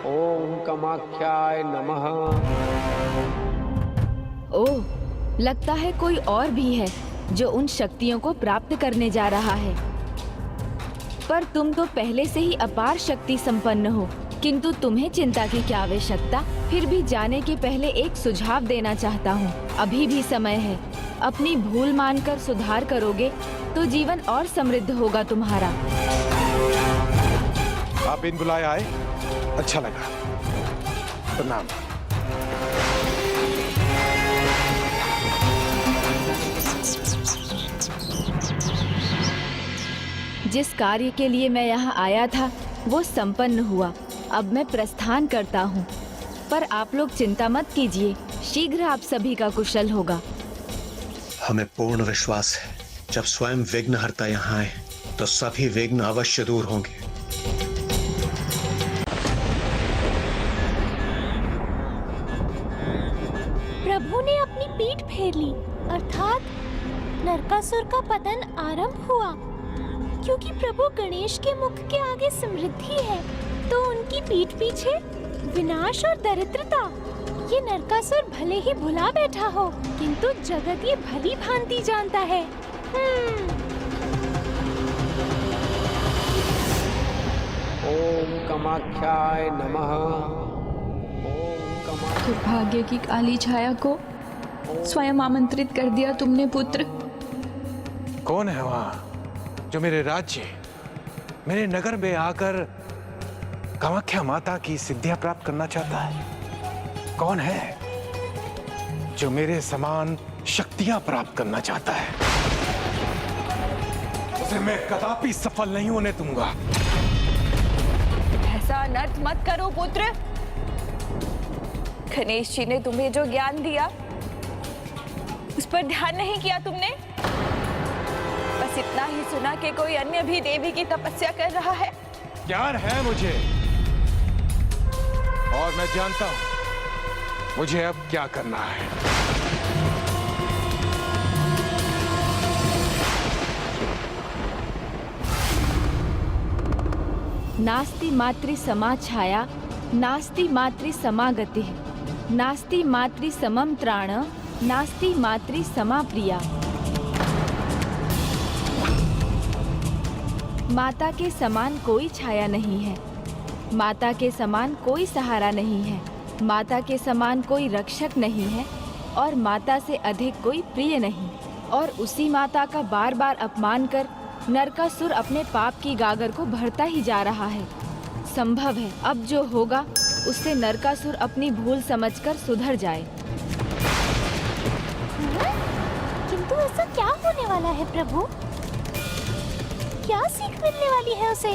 ओम कामाख्याय नमः। ओह, लगता है कोई और भी है जो उन शक्तियों को प्राप्त करने जा रहा है। पर तुम तो पहले से ही अपार शक्ति संपन्न हो, किंतु तुम्हें चिंता की क्या आवश्यकता। फिर भी जाने के पहले एक सुझाव देना चाहता हूँ। अभी भी समय है। अपनी भूल मानकर सुधार करोगे तो जीवन और समृद्ध होगा तुम्हारा। आप बिन बुलाए आए, अच्छा लगा। प्रणाम। जिस कार्य के लिए मैं यहाँ आया था वो संपन्न हुआ। अब मैं प्रस्थान करता हूँ, पर आप लोग चिंता मत कीजिए, शीघ्र आप सभी का कुशल होगा। हमें पूर्ण विश्वास है, जब स्वयं विघ्नहर्ता यहाँ आए तो सभी विघ्न अवश्य दूर होंगे। प्रभु ने अपनी पीठ फेर ली, अर्थात नरकासुर का पतन आरंभ हुआ। क्योंकि प्रभु गणेश के मुख के आगे समृद्धि है, तो उनकी पीठ पीछे विनाश और दरिद्रता। ये नरकासुर भले ही भुला बैठा हो, किंतु जगत ये भली भांति जानता है। ओम कामाख्याय नमः, ओम कामाख्याय। दुर्भाग्य की काली छाया को स्वयं आमंत्रित कर दिया तुमने पुत्र। कौन है वहाँ जो मेरे राज्य, मेरे नगर में आकर कामाख्या माता की सिद्धियां प्राप्त करना चाहता है? कौन है जो मेरे समान शक्तियां प्राप्त करना चाहता है? उसे मैं कदापि सफल नहीं होने दूंगा। ऐसा अनर्थ मत करो पुत्र। गणेश जी ने तुम्हें जो ज्ञान दिया उस पर ध्यान नहीं किया तुमने। बस इतना ही सुना कि कोई अन्य भी देवी की तपस्या कर रहा है। ज्ञान है मुझे, और मैं जानता हूं मुझे अब क्या करना है? नास्ति मातृ समा छाया, नास्ति मातृ समा गतिः, नास्ति मातृ समम त्राण, नास्ति मातृ समा प्रिया। माता के समान कोई छाया नहीं है, माता के समान कोई सहारा नहीं है, माता के समान कोई रक्षक नहीं है और माता से अधिक कोई प्रिय नहीं। और उसी माता का बार बार अपमान कर नरकासुर अपने पाप की गागर को भरता ही जा रहा है। संभव है अब जो होगा उससे नरकासुर अपनी भूल समझकर सुधर जाए। किंतु ऐसा क्या होने वाला है प्रभु? क्या सीख मिलने वाली है उसे?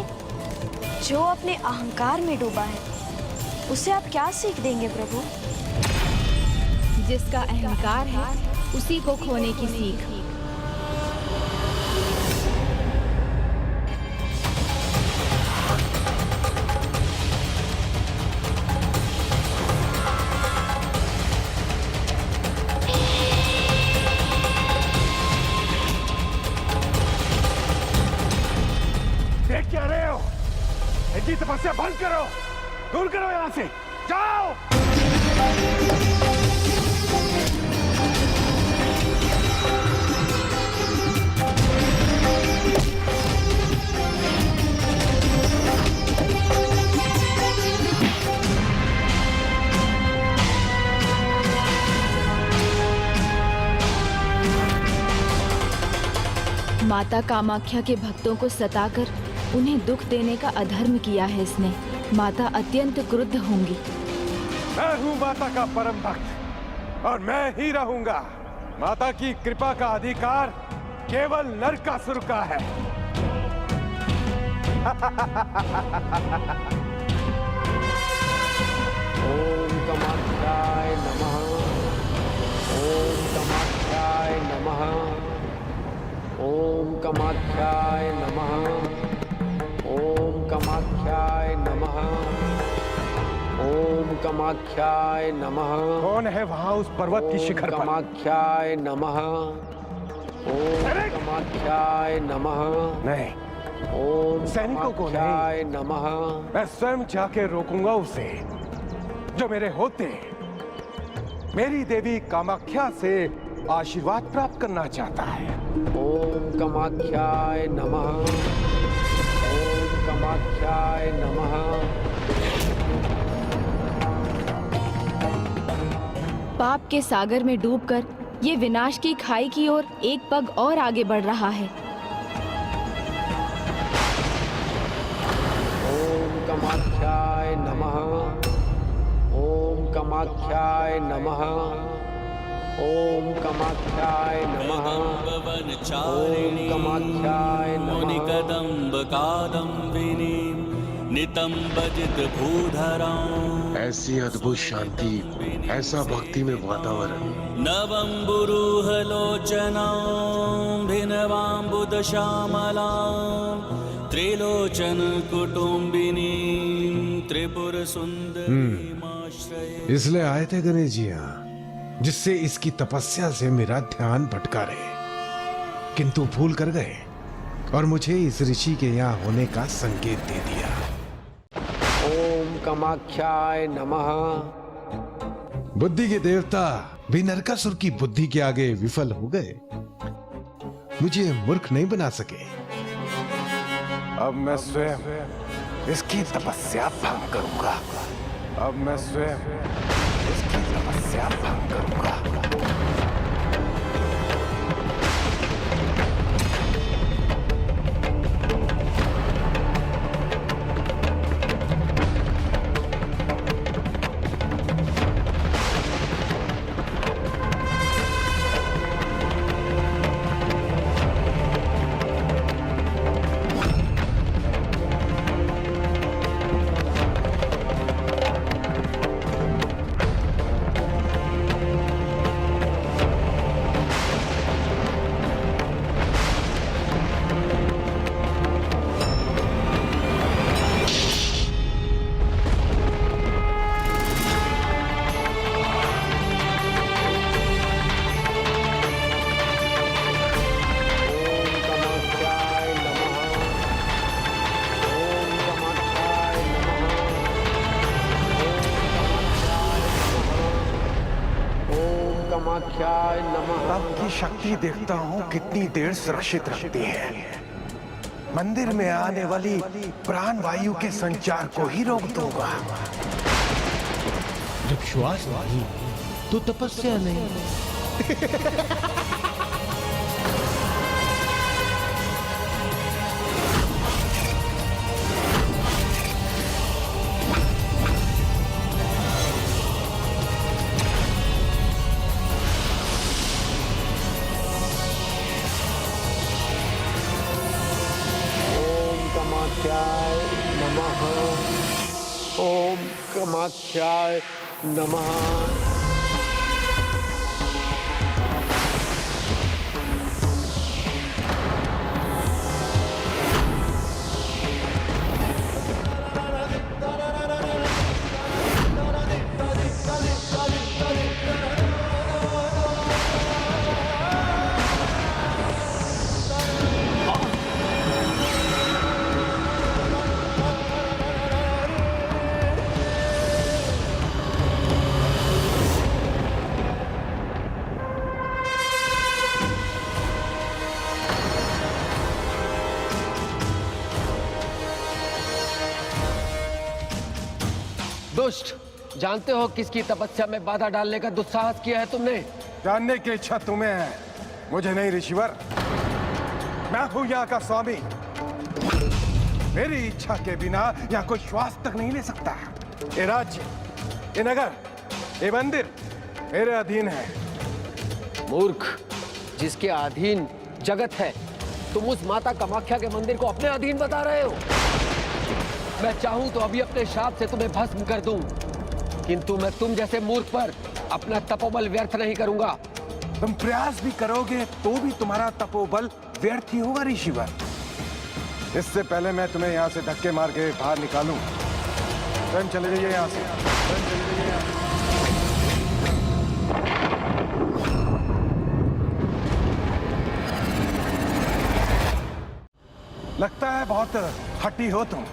जो अपने अहंकार में डूबा है उसे आप क्या सीख देंगे प्रभु? जिसका अहंकार है उसी को खोने की सीख। देख क्या रहे हो? इनकी तपस्या बंद करो, दूर करो यहाँ से, जाओ। माता कामाख्या के भक्तों को सताकर उन्हें दुख देने का अधर्म किया है इसने। माता अत्यंत क्रुद्ध होंगी। मैं हूँ माता का परम भक्त और मैं ही रहूंगा। माता की कृपा का अधिकार केवल नरकासुर का है। ओम कामाख्याय नमः। ओम कामाख्याय नमः। ओम कामाख्याय नमः। ओम कामाख्याय नमः। ओम कामाख्याय नमः। कौन है वहाँ उस पर्वत की शिखर पर? कामाख्याय नमः। ओम कामाख्याय नमः। नहीं, ओम सैनिकों को कामाख्याय नमः। मैं स्वयं जाके रोकूंगा उसे, जो मेरे होते मेरी देवी कामाख्या से आशीर्वाद प्राप्त करना चाहता है। ओम कामाख्याय नमः। ओम कामाख्याय नमः। पाप के सागर में डूबकर ये विनाश की खाई की ओर एक पग और आगे बढ़ रहा है। ओम कामाख्याय नमः। ओम कामाख्याय नमः। ओम कामाख्याय नमः। ओम कामाख्याय नमः। कदम्ब कादम्बिनी नितम बजित भूधरां। ऐसी अद्भुत शांति, ऐसा भक्ति में वातावरण। नवम बुरूह लोचनां भिनवाम्बुद श्यामलां त्रिलोचन कुटुंबिनी त्रिपुर सुंदरी। इसलिए आए थे गणेश जी यहाँ, जिससे इसकी तपस्या से मेरा ध्यान भटका रहे, किंतु भूल कर गए और मुझे इस ऋषि के यहाँ होने का संकेत दे दिया। ओम कामाख्याय नमः। बुद्धि के देवता भी नरकासुर की बुद्धि के आगे विफल हो गए, मुझे मूर्ख नहीं बना सके। अब मैं स्वयं इसकी तपस्या भंग करूंगा। अब मैं स्वयं इसकी तपस्या भंग करूंगा। कामाख्याय नमः। आपकी शक्ति देखता हूँ कितनी देर सुरक्षित रखती है। मंदिर में आने वाली प्राण वायु के संचार को ही रोक दूंगा। जब श्वास नहीं तो तपस्या नहीं। कामाख्याय नमः। ओम कामाख्याय नमः। दुष्ट, जानते हो किसकी तपस्या में बाधा डालने का दुस्साहस किया है तुमने? जानने की इच्छा तुम्हें है, मुझे नहीं ऋषिवर। मैं हूं यहाँ का स्वामी। मेरी इच्छा के बिना यहाँ कोई श्वास तक नहीं ले सकता। ये राज्य, ये नगर, ये मंदिर मेरे अधीन है। मूर्ख, जिसके अधीन जगत है, तुम उस माता कामाख्या के मंदिर को अपने अधीन बता रहे हो। मैं चाहूं तो अभी अपने शाप से तुम्हें भस्म कर दूं, किंतु मैं तुम जैसे मूर्ख पर अपना तपोबल व्यर्थ नहीं करूंगा। तुम प्रयास भी करोगे तो भी तुम्हारा तपोबल व्यर्थ ही होगा ऋषिवर। इससे पहले मैं तुम्हें यहाँ से धक्के मार के बाहर निकालूं। स्वयं चले जाइए यहाँ से, स्वयं चले जाइए यहाँ से। लगता है बहुत हठी हो तुम,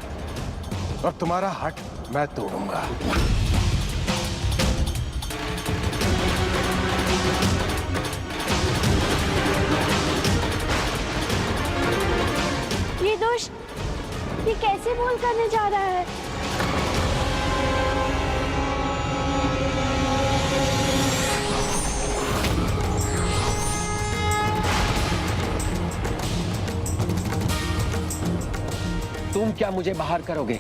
और तुम्हारा हट मैं तोड़ूंगा। ये दोस्त, ये कैसे बोल करने जा रहा है? तुम क्या मुझे बाहर करोगे?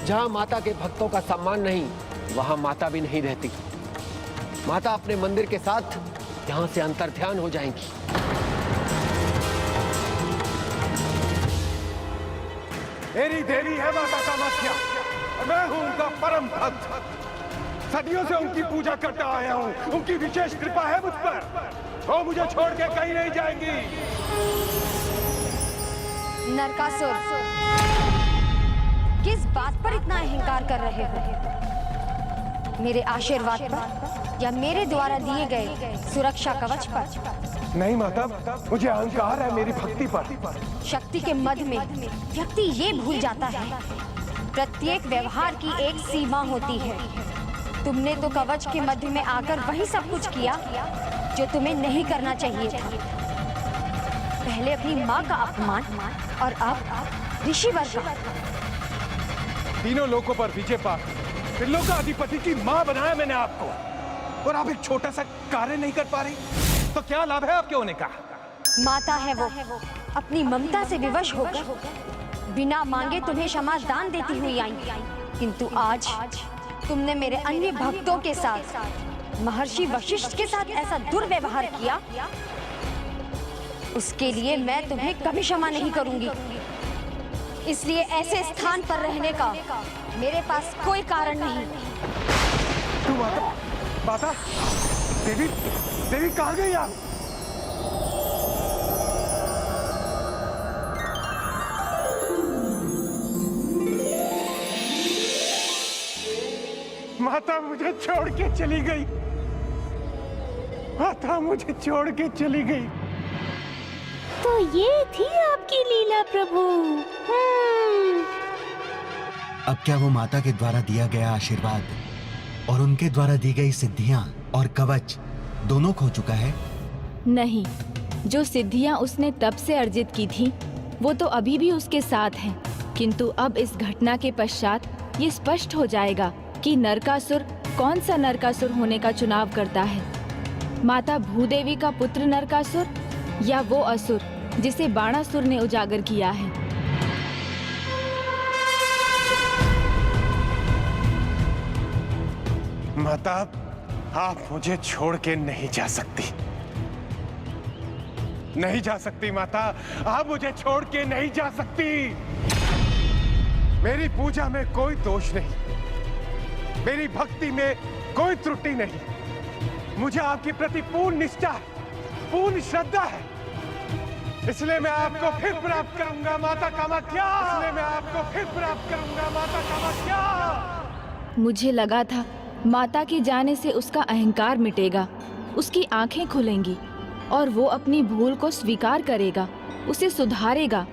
जहां माता के भक्तों का सम्मान नहीं, वहां माता भी नहीं रहती। माता अपने मंदिर के साथ यहां से अंतर्ध्यान हो जाएंगी। मेरी देवी है माता कामाख्या, मैं हूं उनका परम भक्त। सदियों से उनकी पूजा करता आया हूं। उनकी विशेष कृपा है मुझ पर। वो मुझे छोड़ के कहीं नहीं जाएंगी। नरकासुर, किस बात पर इतना अहंकार कर रहे हो? मेरे आशीर्वाद पर या मेरे द्वारा दिए गए सुरक्षा कवच पर? नहीं माता, मुझे अहंकार है मेरी भक्ति पर। शक्ति के मद में व्यक्ति ये भूल जाता है, प्रत्येक व्यवहार की एक सीमा होती है। तुमने तो कवच के मध्य में आकर वही सब कुछ किया जो तुम्हें नहीं करना चाहिए था। पहले अपनी माँ का अपमान और अब ऋषिवर का। तीनों लोकों पर विजय पाकर पिल्लों का अधिपति की माँ बनाया मैंने आपको, और आप एक छोटा सा कार्य नहीं कर पा रही, तो क्या लाभ है आपके होने का? माता है वो, अपनी ममता से विवश होकर बिना मांगे तुम्हें क्षमा दान देती हुई आई, किंतु आज तुमने मेरे अन्य भक्तों के साथ, महर्षि वशिष्ठ के साथ ऐसा दुर्व्यवहार किया। उसके लिए मैं तुम्हें कभी क्षमा नहीं करूंगी। इसलिए ऐसे स्थान पर रहने का मेरे पास कोई कारण नहीं। तू माता, देवी, देवी कहाँ गई आप? माता मुझे छोड़ के चली गई। माता मुझे छोड़ के चली गई। तो ये थी आपकी लीला प्रभु। अब क्या वो माता के द्वारा दिया गया आशीर्वाद और उनके द्वारा दी गई सिद्धियां और कवच दोनों खो चुका है? नहीं, जो सिद्धियां उसने तब से अर्जित की थी वो तो अभी भी उसके साथ हैं, किंतु अब इस घटना के पश्चात ये स्पष्ट हो जाएगा कि नरकासुर कौन सा नरकासुर होने का चुनाव करता है, माता भूदेवी का पुत्र नरकासुर या वो असुर जिसे बाणासुर ने उजागर किया है। माता, आप मुझे छोड़ के नहीं जा सकती, नहीं जा सकती माता, आप मुझे छोड़ के नहीं जा सकती। मेरी पूजा में कोई दोष नहीं, मेरी भक्ति में कोई त्रुटि नहीं, मुझे आपके प्रति पूर्ण निष्ठा है, पूर्ण श्रद्धा है, इसलिए मैं आपको फिर प्राप्त करूंगा माता कामाख्या, इसलिए मैं आपको फिर प्राप्त करूंगा माता कामाख्या। मुझे लगा था माता के जाने से उसका अहंकार मिटेगा, उसकी आंखें खुलेंगी और वो अपनी भूल को स्वीकार करेगा, उसे सुधारेगा,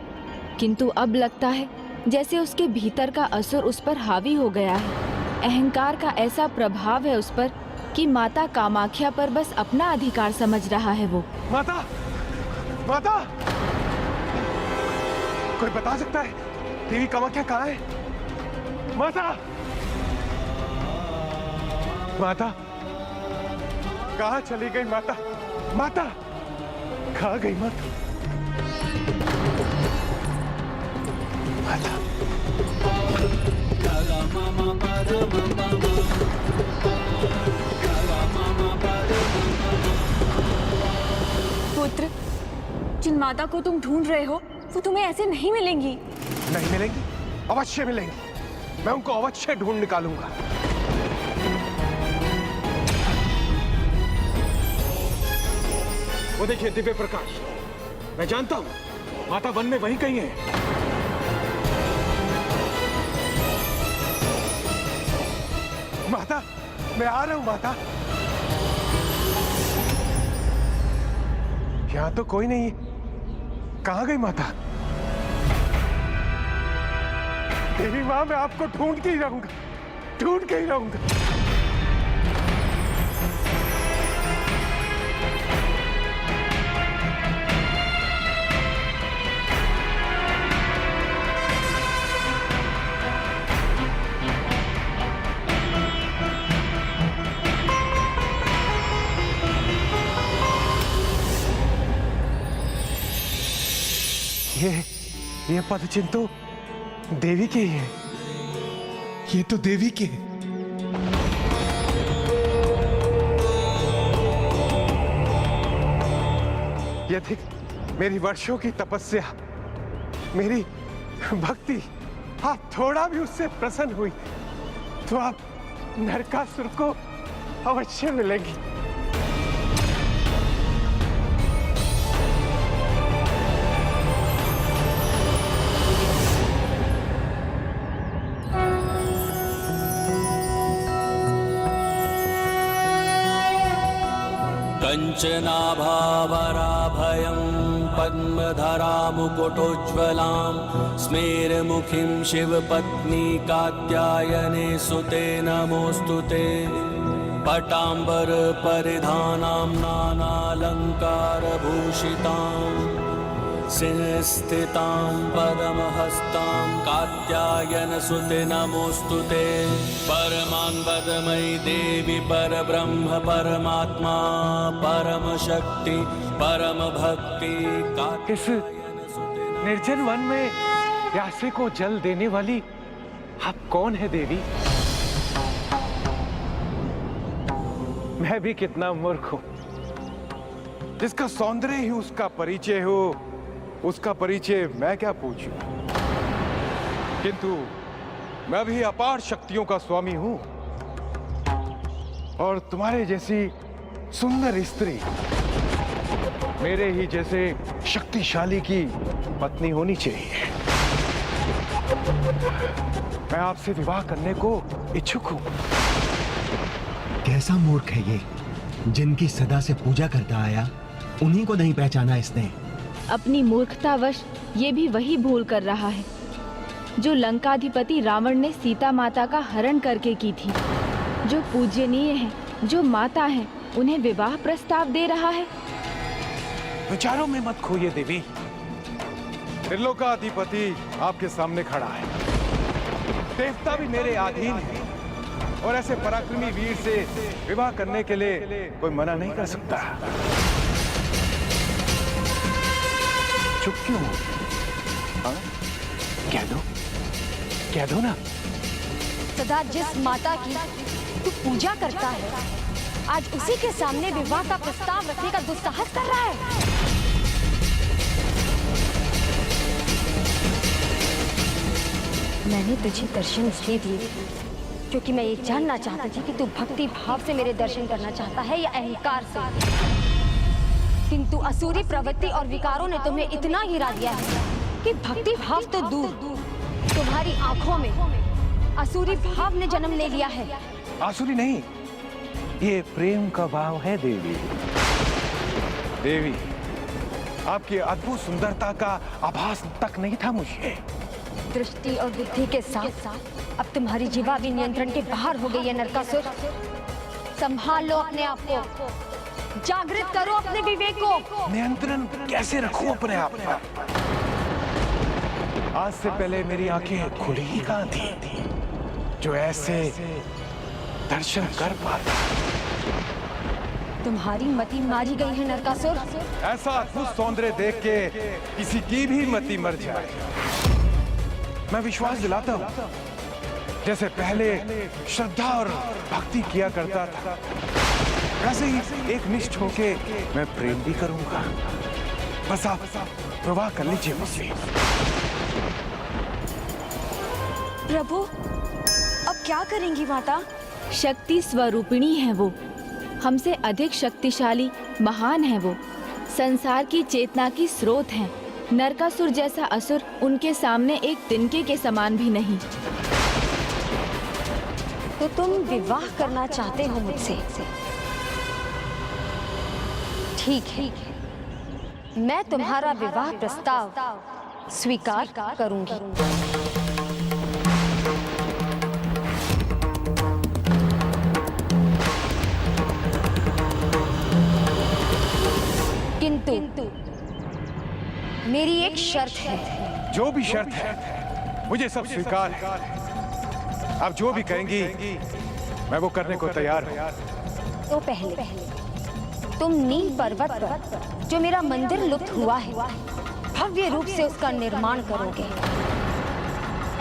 किंतु अब लगता है जैसे उसके भीतर का असुर उस पर हावी हो गया है। अहंकार का ऐसा प्रभाव है उस पर कि माता कामाख्या पर बस अपना अधिकार समझ रहा है वो। माता, माता, कोई बता सकता है देवी कामाख्या कहाँ है? माता, माता, कहाँ चली गई माता? माता, कहाँ गई माता? माता, पुत्र, जिन माता को तुम ढूंढ रहे हो वो तुम्हें ऐसे नहीं मिलेंगी। नहीं मिलेंगी? अवश्य मिलेंगी, मैं उनको अवश्य ढूंढ निकालूंगा। वो देखिए दिव्य प्रकाश, मैं जानता हूं माता वन में वहीं कहीं है। माता, मैं आ रहा हूं माता। यहां तो कोई नहीं है, कहां गई माता? देवी मां, मैं आपको ढूंढ के ही रहूंगा, ढूंढ के ही रहूंगा। ये पद चिन्ह तो देवी के ही है। ये तो देवी के है। यदि मेरी वर्षों की तपस्या, मेरी भक्ति आप थोड़ा भी उससे प्रसन्न हुई तो आप नरकासुर को अवश्य मिलेगी। कञ्चनाभावराभयं पद्मधरामुकुटोज्ज्वलां स्मेरमुखीं शिवपत्नी कात्यायने सुते नमोऽस्तु ते। पटाम्बरपरिधानां नानालङ्कारभूषितां सिंहस्थितां पद्महस्तां कात्यायनसुते नमोऽस्तु ते। परमान्वदमयी देवी परब्रह्म परमात्मा परम शक्ति परम भक्ति। इस निर्जन वन में प्यासे को जल देने वाली आप कौन है देवी? मैं भी कितना मूर्ख हूं, जिसका सौंदर्य ही उसका परिचय हो, उसका परिचय मैं क्या पूछूं? किंतु मैं भी अपार शक्तियों का स्वामी हूं और तुम्हारे जैसी सुंदर स्त्री मेरे ही जैसे शक्तिशाली की पत्नी होनी चाहिए। मैं आपसे विवाह करने को इच्छुक हूं। कैसा मूर्ख है ये, जिनकी सदा से पूजा करता आया उन्हीं को नहीं पहचाना इसने। अपनी मूर्खतावश ये भी वही भूल कर रहा है जो लंकाधिपति रावण ने सीता माता का हरण करके की थी। जो पूज्यनीय है, जो माता है, उन्हें विवाह प्रस्ताव दे रहा है। विचारों में मत खोइए देवी। त्रिलोकाधिपति आपके सामने खड़ा है। देवता भी मेरे अधीन है और ऐसे पराक्रमी वीर से विवाह करने के लिए कोई मना नहीं कर सकता। चुप क्यों हो? हाँ? कह दो ना। सदा जिस माता की तू पूजा करता है, आज उसी के सामने विवाह का प्रस्ताव रखने का दुस्साहस कर रहा है। मैंने तुझे दर्शन इसलिए दिए क्योंकि मैं ये जानना चाहती थी कि तू भक्ति भाव से मेरे दर्शन करना चाहता है या अहंकार से। किंतु असुरी प्रवृत्ति और विकारों ने तुम्हें इतना गिरा दिया है कि भक्ति भाव तो दूर, तुम्हारी आंखों में असुरी भाव ने जन्म ले लिया है। आसुरी नहीं, ये प्रेम का भाव है देवी। देवी, आपकी अद्भुत सुंदरता का आभास तक नहीं था मुझे। दृष्टि और बुद्धि के साथ साथ अब तुम्हारी जीवा भी नियंत्रण के बाहर हो गई है नरकासुर। संभाल लो अपने आप को, जागृत करो अपने विवेक को। नियंत्रण कैसे रखूं अपने आप पर? आज से पहले मेरी आंखें खुली ही कहां थी जो ऐसे दर्शन कर पाता। तुम्हारी मति मारी गई है नरकासुर। ऐसा अद्भुत सौंदर्य देख के किसी की भी मति मर जाए। मैं विश्वास दिलाता हूँ, जैसे पहले श्रद्धा और भक्ति किया करता था, वैसे ही एक निष्ठ होके मैं प्रेम भी करूंगा। बस आप प्रवाह कर लीजिए मुझसे। प्रभु, अब क्या करेंगी माता? शक्ति स्वरूपिणी है वो, हमसे अधिक शक्तिशाली, महान है वो, संसार की चेतना की स्रोत है। नरकासुर जैसा असुर उनके सामने एक तिनके के समान भी नहीं। तो तुम विवाह करना चाहते हो मुझसे? ठीक है, मैं तुम्हारा विवाह प्रस्ताव स्वीकार करूंगी। किंतु मेरी एक शर्त है। जो भी शर्त है मुझे सब स्वीकार है। आप जो भी कहेंगी मैं वो करने को तैयार हूँ। तो पहले तुम नील पर्वत पर जो मेरा मंदिर लुप्त हुआ है, भव्य रूप से उसका निर्माण करोगे।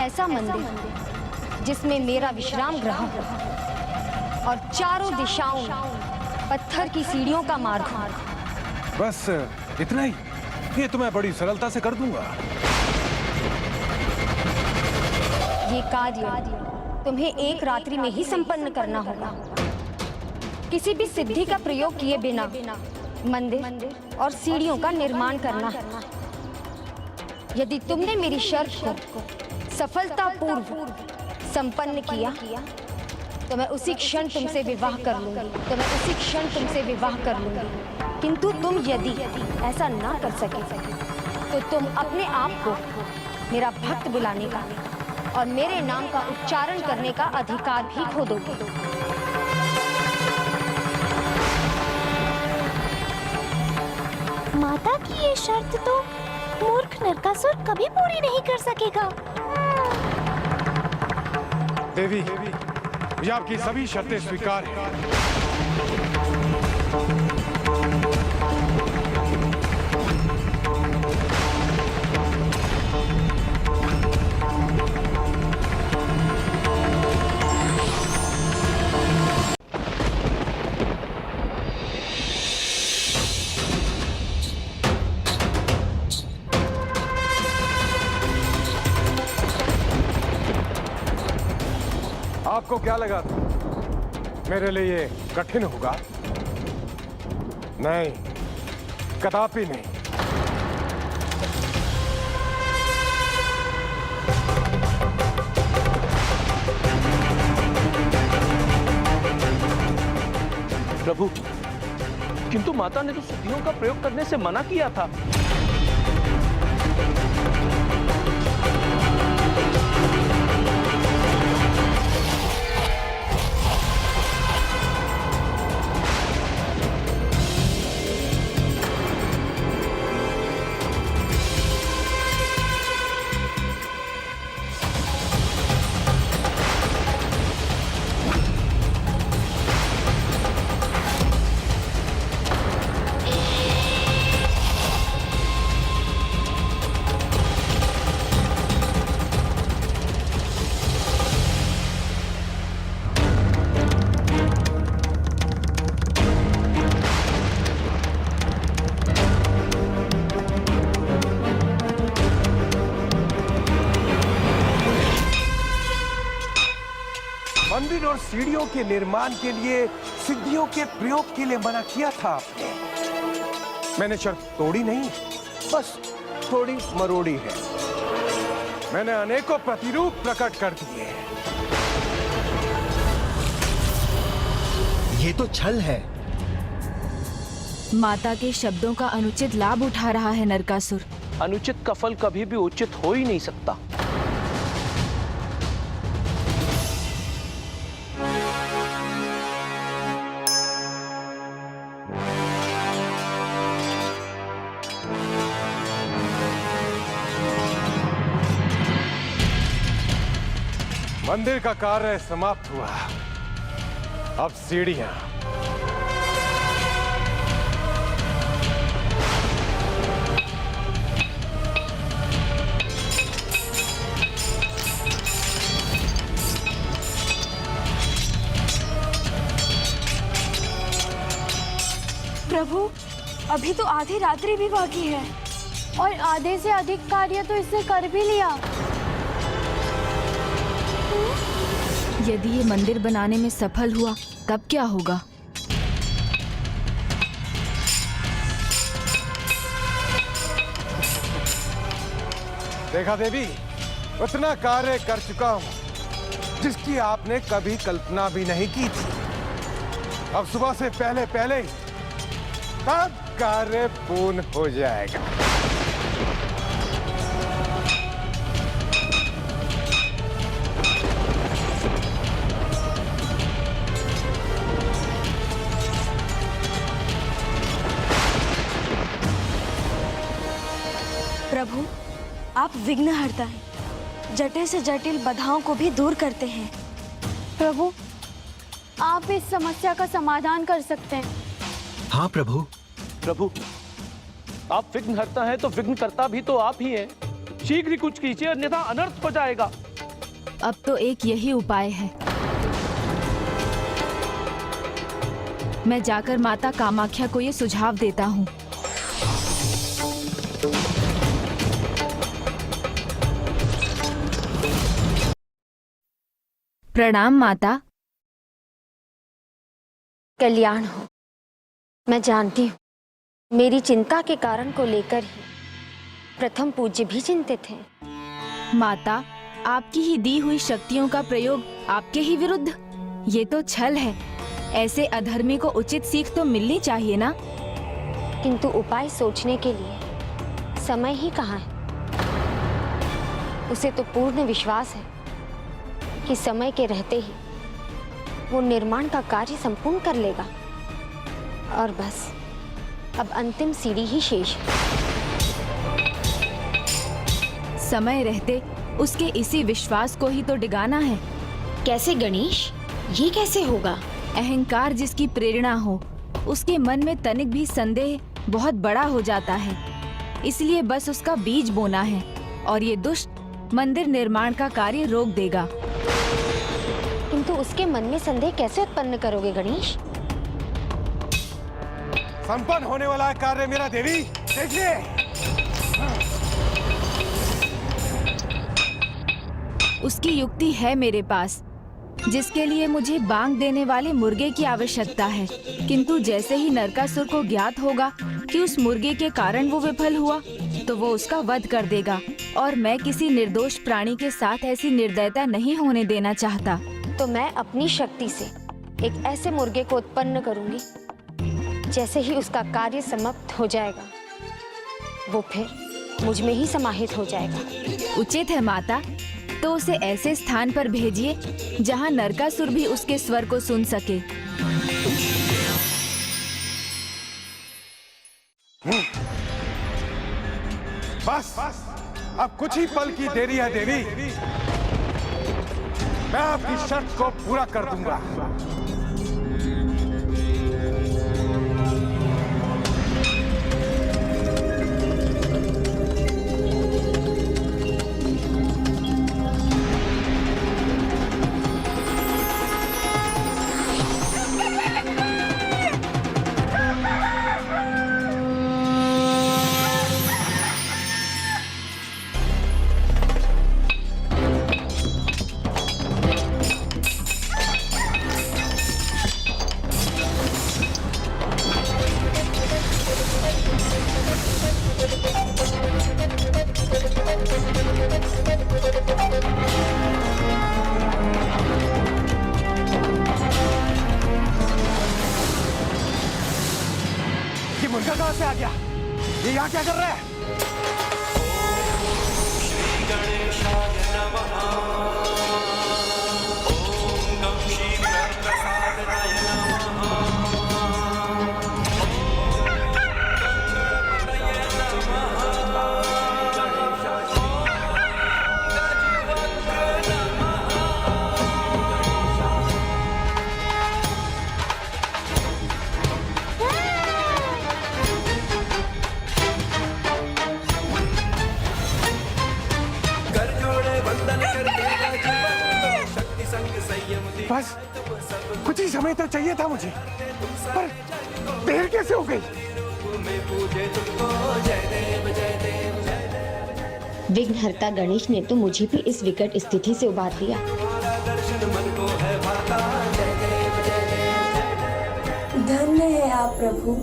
ऐसा मंदिर जिसमें मेरा विश्राम ग्रह हो और चारों दिशाओं में पत्थर की सीढ़ियों का मार्ग हो। बस इतना ही? ये तो मैं बड़ी सरलता से कर दूंगा। ये कार्य तुम्हें एक रात्रि में ही संपन्न करना होगा। किसी भी सिद्धि का प्रयोग किए बिना मंदिर और सीढ़ियों का निर्माण करना। यदि तुमने मेरी शर्त को सफलतापूर्वक संपन्न किया तो मैं उसी क्षण तुमसे विवाह कर लूंगी। किंतु तुम यदि ऐसा ना कर सके तो तुम अपने आप को मेरा भक्त बुलाने का और मेरे नाम का उच्चारण करने का अधिकार भी खो दोगे। माता की ये शर्त तो मूर्ख नरकासुर कभी पूरी नहीं कर सकेगा। देवी, मुझे आपकी सभी शर्तें स्वीकार हैं। आपको क्या लगा था मेरे लिए ये कठिन होगा? नहीं, कदापि नहीं। प्रभु, किंतु माता ने तो सिद्धियों का प्रयोग करने से मना किया था। मंदिर और सीढ़ियों के निर्माण के लिए, सिद्धियों के प्रयोग के लिए मना किया था आपने। मैंने शर्त तोड़ी नहीं, बस थोड़ी मरोड़ी है। मैंने अनेकों प्रतिरूप प्रकट कर दिए। ये तो छल है। माता के शब्दों का अनुचित लाभ उठा रहा है नरकासुर। अनुचित का फल कभी भी उचित हो ही नहीं सकता। मंदिर का कार्य समाप्त हुआ। अब सीढ़ियां। प्रभु, अभी तो आधी रात्रि भी बाकी है और आधे से अधिक कार्य तो इसने कर भी लिया। यदि ये मंदिर बनाने में सफल हुआ तब क्या होगा? देखा देवी, उतना कार्य कर चुका हूं जिसकी आपने कभी कल्पना भी नहीं की थी। अब सुबह से पहले पहले सब कार्य पूर्ण हो जाएगा। प्रभु, आप विघ्नहर्ता हैं, जटिल से जटिल बाधाओं को भी दूर करते हैं। प्रभु, आप इस समस्या का समाधान कर सकते हैं। हाँ प्रभु। प्रभु, आप विघ्नहर्ता हैं तो विघ्नकर्ता भी तो आप ही हैं। शीघ्र ही कुछ कीजिए, अन्यथा अनर्थ हो जाएगा। अब तो एक यही उपाय है। मैं जाकर माता कामाख्या को ये सुझाव देता हूँ। प्रणाम माता। कल्याण हो। मैं जानती हूँ मेरी चिंता के कारण को लेकर ही प्रथम पूज्य भी चिंतित हैं। माता, आपकी ही दी हुई शक्तियों का प्रयोग आपके ही विरुद्ध, ये तो छल है। ऐसे अधर्मी को उचित सीख तो मिलनी चाहिए ना। किंतु उपाय सोचने के लिए समय ही कहाँ है। उसे तो पूर्ण विश्वास है कि समय के रहते ही वो निर्माण का कार्य संपूर्ण कर लेगा और बस अब अंतिम सीढ़ी ही शेष है। समय रहते उसके इसी विश्वास को ही तो डिगाना है। कैसे गणेश, ये कैसे होगा? अहंकार जिसकी प्रेरणा हो, उसके मन में तनिक भी संदेह बहुत बड़ा हो जाता है। इसलिए बस उसका बीज बोना है और ये दुष्ट मंदिर निर्माण का कार्य रोक देगा। किंतु उसके मन में संदेह कैसे उत्पन्न करोगे गणेश? संपन्न होने वाला है कार्य मेरा देवी, देखिए। उसकी युक्ति है मेरे पास, जिसके लिए मुझे बांग देने वाले मुर्गे की आवश्यकता है। किंतु जैसे ही नरकासुर को ज्ञात होगा कि उस मुर्गे के कारण वो विफल हुआ, तो वो उसका वध कर देगा और मैं किसी निर्दोष प्राणी के साथ ऐसी निर्दयता नहीं होने देना चाहता। तो मैं अपनी शक्ति से एक ऐसे मुर्गे को उत्पन्न करूंगी, जैसे ही उसका कार्य समाप्त हो जाएगा वो फिर मुझ में ही समाहित हो जाएगा। उचित है माता, तो उसे ऐसे स्थान पर भेजिए जहां नरकासुर भी उसके स्वर को सुन सके। बस अब कुछ ही पल की देरी है देवी, मैं आपकी शर्त को पूरा कर दूंगा। ये यहाँ क्या कर रहा है? बस कुछ ही समय तो चाहिए था मुझे, पर देर कैसे हो गई? विघ्नहर्ता गणेश ने तो मुझे भी इस विकट स्थिति से उबार लिया। धन्य है आप प्रभु,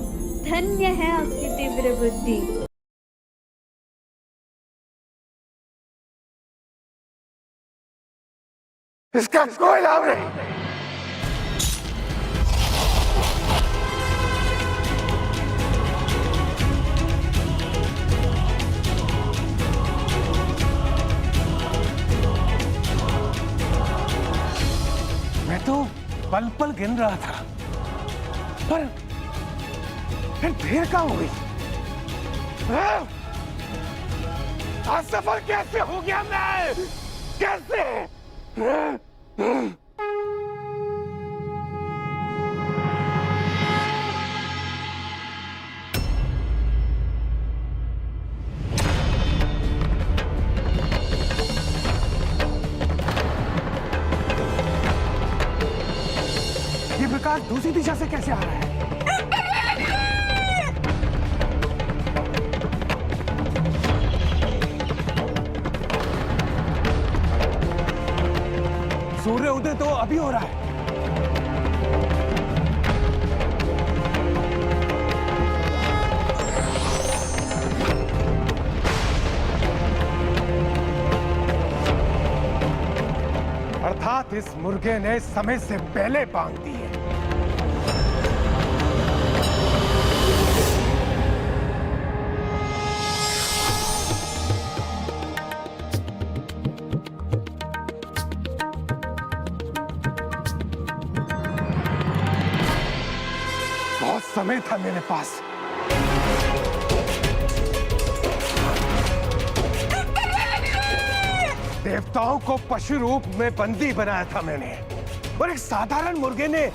धन्य है आपकी तीव्र बुद्धि। इसका कोई लाभ नहीं। मैं तो पल पल गिन रहा था, पर फिर देर कहाँ हो गई? असफल कैसे हो गया मैं? कैसे? ये प्रकाश दूसरी दिशा से कैसे आ रहा है? सूर्य उदय तो अभी हो रहा है। अर्थात इस मुर्गे ने समय से पहले बांग दी है। बहुत समय था मेरे पास। देवताओं को पशु रूप में बंदी बनाया था मैंने, और एक साधारण मुर्गे ने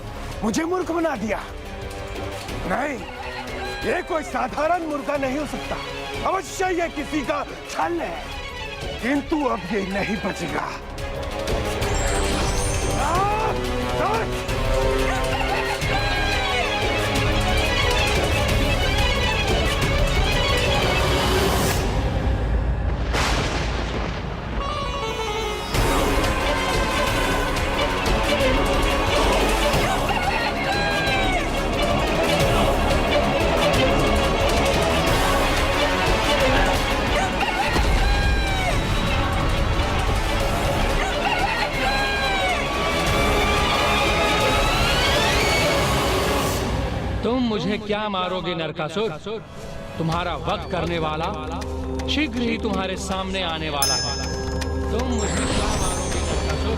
मुझे मूर्ख बना दिया। नहीं, ये कोई साधारण मुर्गा नहीं हो सकता। अवश्य ये किसी का छल है, किंतु अब ये नहीं बचेगा। तुम मुझे क्या मारोगे नरकासुर? तुम्हारा वध करने वाला शीघ्र ही तुम्हारे सामने आने वाला है। तुम मुझे क्या मारोगे नरकासुर?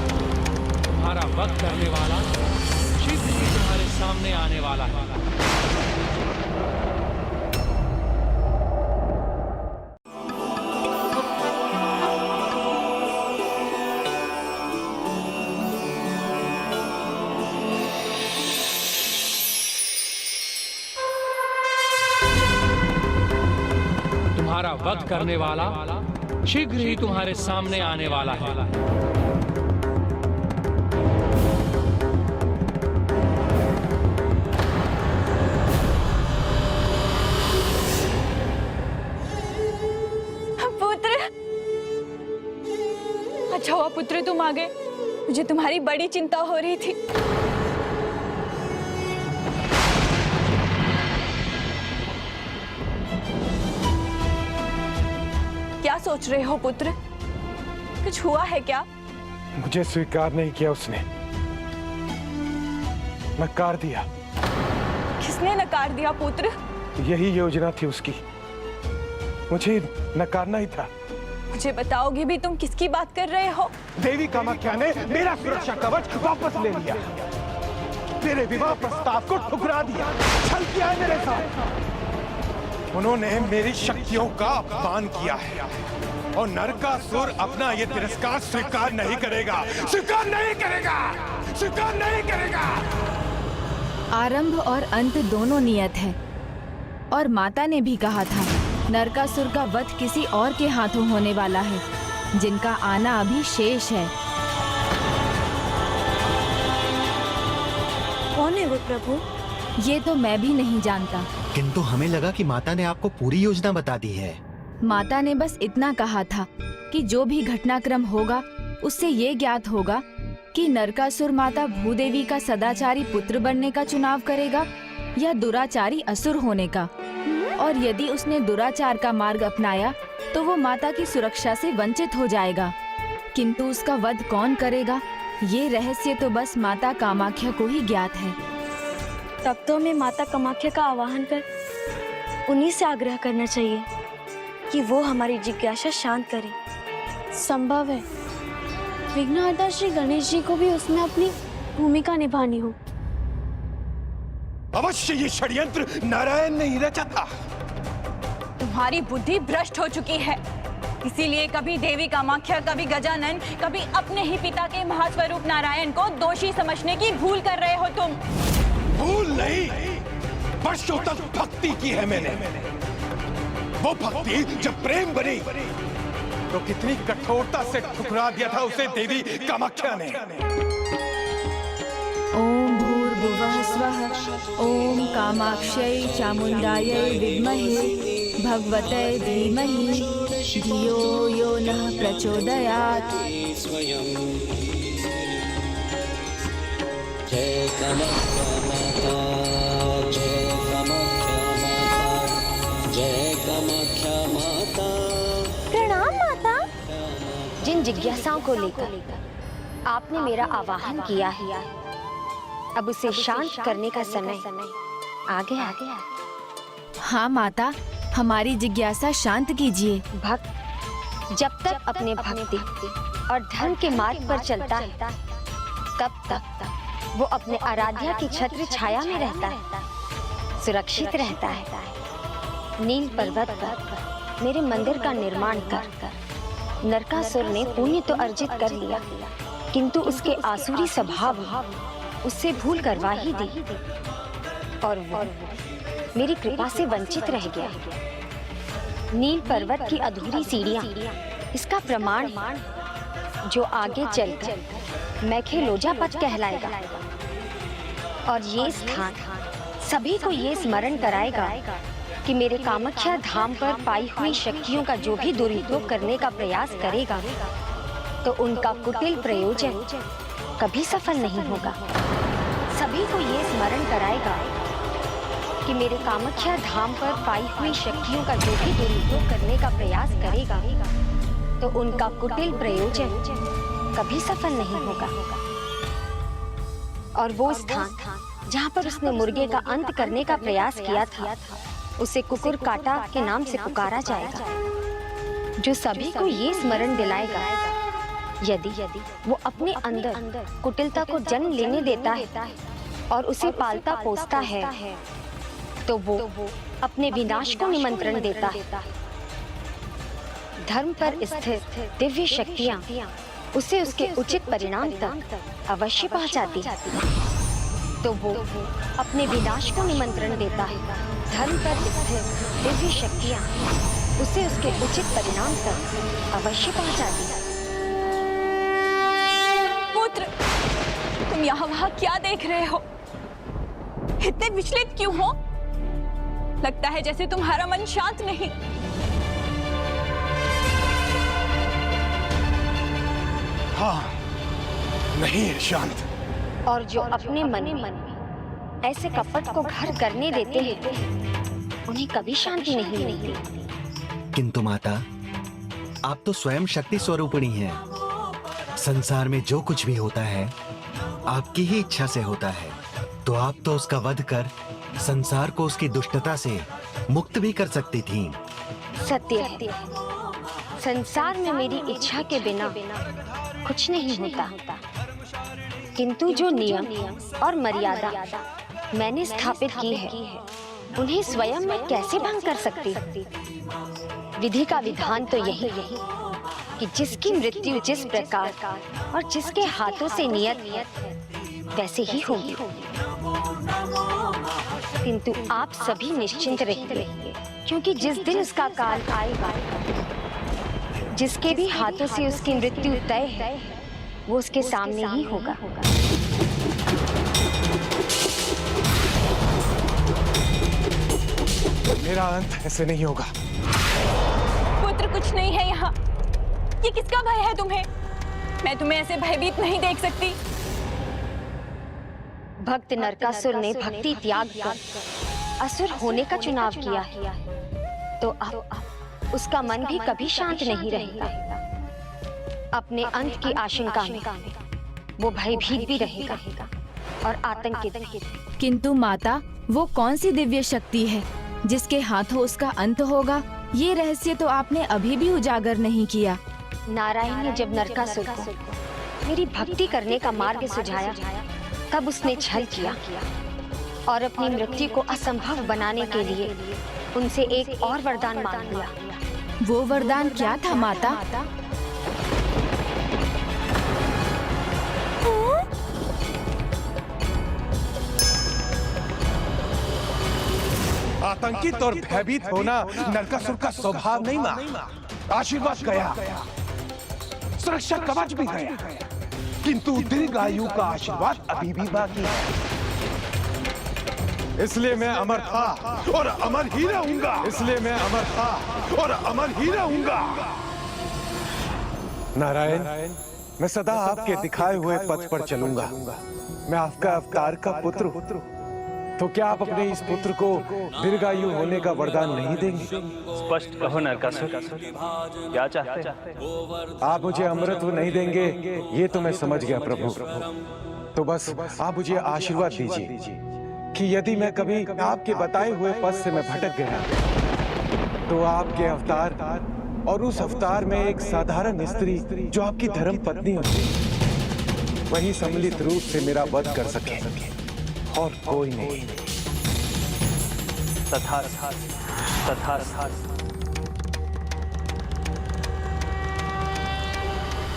तुम्हारा वध करने वाला शीघ्र ही तुम्हारे सामने आने वाला है। तुम्हारा वध करने वाला शीघ्र ही तुम्हारे सामने आने वाला है। पुत्र, अच्छा हुआ पुत्र तुम आ गए। मुझे तुम्हारी बड़ी चिंता हो रही थी। क्या सोच रहे हो पुत्र? कुछ हुआ है क्या? मुझे स्वीकार नहीं किया उसने, नकार दिया। किसने नकार दिया पुत्र? यही योजना थी उसकी, मुझे नकारना ही था। मुझे बताओगे भी तुम किसकी बात कर रहे हो? देवी कामाख्या ने मेरा सुरक्षा कवच वापस ले लिया, मेरे विवाह प्रस्ताव को ठुकरा दिया, छल किया है मेरे साथ। उन्होंने मेरी शक्तियों का अपमान किया है और नरकासुर अपना ये तिरस्कार स्वीकार नहीं करेगा, स्वीकार नहीं करेगा, स्वीकार नहीं करेगा। आरंभ और अंत दोनों नियत है और माता ने भी कहा था नरकासुर का वध किसी और के हाथों होने वाला है, जिनका आना अभी शेष है। कौन है वो प्रभु? ये तो मैं भी नहीं जानता, किंतु हमें लगा कि माता ने आपको पूरी योजना बता दी है। माता ने बस इतना कहा था कि जो भी घटनाक्रम होगा उससे ये ज्ञात होगा कि नरकासुर माता भूदेवी का सदाचारी पुत्र बनने का चुनाव करेगा या दुराचारी असुर होने का, और यदि उसने दुराचार का मार्ग अपनाया तो वो माता की सुरक्षा से वंचित हो जाएगा, किंतु उसका वध कौन करेगा ये रहस्य तो बस माता कामाख्या को ही ज्ञात है। तब तो हमें माता कामाख्या का आवाहन कर उन्हीं से आग्रह करना चाहिए कि वो हमारी जिज्ञासा शांत करे। संभव है विघ्नहर्ता श्री गणेश जी को भी उसमें अपनी भूमिका निभानी हो। अवश्य ये षड्यंत्र नारायण ने ही रचा था। तुम्हारी बुद्धि भ्रष्ट हो चुकी है, इसीलिए कभी देवी कामाख्या, कभी गजानन, कभी अपने ही पिता के महास्वरूप नारायण को दोषी समझने की भूल कर रहे हो तुम। भूल नहीं, वर्षों तक भक्ति की है मैंने। वो भक्ति जब प्रेम बनी तो कितनी कठोरता से ठुकरा दिया था उसे देवी कामाख्या ने। ओम भूर्भुवः स्वः ओम कामाक्ष्यै चामुण्डायै विद्महे भगवते धीमहि धियो यो नः प्रचोदयात्। जय कामाख्या माता, जय कामाख्या माता, जय कामाख्या माता। प्रणाम माता। जिन जिज्ञासाओं को लेकर आपने मेरा आवाहन किया है, अब उसे शांत करने का समय आ गया। हाँ माता, हमारी जिज्ञासा शांत कीजिए। भक्त जब तक अपने भक्ति और धर्म के मार्ग पर चलता है, तब तक वो अपने आराध्या की छत्र छाया में रहता है, सुरक्षित रहता है। नील पर्वत पर मेरे मंदिर का निर्माण कर नरकासुर ने पुण्य तो अर्जित कर लिया, किंतु उसके आसुरी स्वभाव उससे भूल करवा ही दी और वो मेरी कृपा से वंचित रह गया। नील पर्वत की अधूरी सीढ़ियां इसका प्रमाण है, जो आगे चलकर मैखेलोजा पथ कहलाएगा और ये स्थान सभी को ये स्मरण कराएगा कि मेरे कामाख्या धाम पर पाई हुई शक्तियों का जो भी दुरुपयोग करने का प्रयास करेगा तो उनका कुटिल प्रयोजन कभी सफल नहीं होगा। सभी को ये स्मरण कराएगा कि मेरे कामाख्या धाम पर पाई हुई शक्तियों का जो भी दुरुपयोग करने का प्रयास करेगा तो उनका कुटिल प्रयोजन कभी सफल नहीं होगा। और वो स्थान जहाँ पर उसने मुर्गे का अंत करने का प्रयास किया था, उसे कुकुर काटा के नाम से पुकारा जाएगा, जो सभी को ये स्मरण दिलाएगा यदि वो अपने अंदर कुटिलता को जन्म लेने देता है और उसे पालता पोसता है तो वो अपने विनाश को निमंत्रण देता है। धर्म पर स्थित दिव्य शक्तियाँ उसे उसके उचित परिणाम तक अवश्य पहुँचाती है, तो वो अपने विनाश को निमंत्रण देता है। धर्म पर स्थित दिव्य शक्तियाँ उसे उसके उचित परिणाम तक अवश्य पहुँचाती है। पुत्र, तुम यहाँ वहाँ क्या देख रहे हो? इतने विचलित क्यों हो? लगता है जैसे तुम्हारा मन शांत नहीं। हाँ, नहीं है शांत। और जो अपने मन में ऐसे कपट को घर करने देते हैं, उन्हें कभी शांति नहीं मिलती। किंतु माता, आप तो स्वयं शक्ति स्वरूपिणी हैं। संसार में जो कुछ भी होता है आपकी ही इच्छा से होता है, तो आप तो उसका वध कर संसार को उसकी दुष्टता से मुक्त भी कर सकती थीं। सत्य है, संसार में मेरी इच्छा के बिना कुछ नहीं होता, किंतु जो नियम और मर्यादा मैंने स्थापित की है उन्हें स्वयं मैं कैसे भंग कर सकती? विधि का विधान तो यही है कि जिसकी मृत्यु जिस प्रकार और जिसके हाथों से नियत है वैसे ही होगी। किंतु आप सभी निश्चिंत रहिए, क्योंकि जिस दिन उसका काल आएगा, जिसके भी हाथों से उसकी मृत्यु तय है वो उसके सामने ही होगा। मेरा अंत ऐसे नहीं होगा। पुत्र कुछ नहीं है यहाँ। ये किसका भय है तुम्हें? मैं तुम्हें ऐसे भयभीत नहीं देख सकती। भक्त नरकासुर ने भक्ति त्याग कर असुर होने का चुनाव किया है, तो अब उसका मन भी कभी शांत नहीं रहेगा। अपने अंत की आशंका में वो भयभीत भी रहेगा और आतंकित। किंतु माता, वो कौन सी दिव्य शक्ति है जिसके हाथों उसका अंत होगा? ये रहस्य तो आपने अभी भी उजागर नहीं किया। नारायण ने जब नरकासुर को मेरी भक्ति करने का मार्ग सुझाया, तब उसने छल किया और अपनी मृत्यु को असंभव बनाने के लिए उनसे एक और वरदान मांग लिया। वो वरदान क्या था माता? आतंकित और भयभीत होना नरकासुर का स्वभाव नहीं मां। आशीर्वाद गया, सुरक्षा कवच भी गया, किंतु दीर्घायु का आशीर्वाद अभी भी बाकी है। इसलिए मैं अमर था और अमर ही रहूंगा। इसलिए मैं अमर था और अमर ही रहूंगा। नारायण, मैं सदा आपके दिखाए हुए पथ पर चलूंगा। मैं आपका अवतार का पुत्र हूं, तो क्या आप अपने इस पुत्र को दीर्घायु होने का वरदान नहीं देंगे? स्पष्ट कहो नरकासुर, क्या चाहते हैं? आप मुझे अमृत नहीं देंगे ये तो मैं समझ गया प्रभु। तो बस आप मुझे आशीर्वाद दीजिए कि यदि मैं कभी आपके बताए हुए पथ से मैं भटक गया, तो आपके अवतार और उस अवतार में एक साधारण स्त्री जो आपकी धर्म पत्नी होती, वही सम्मिलित रूप से मेरा वध कर सके और कोई नहीं।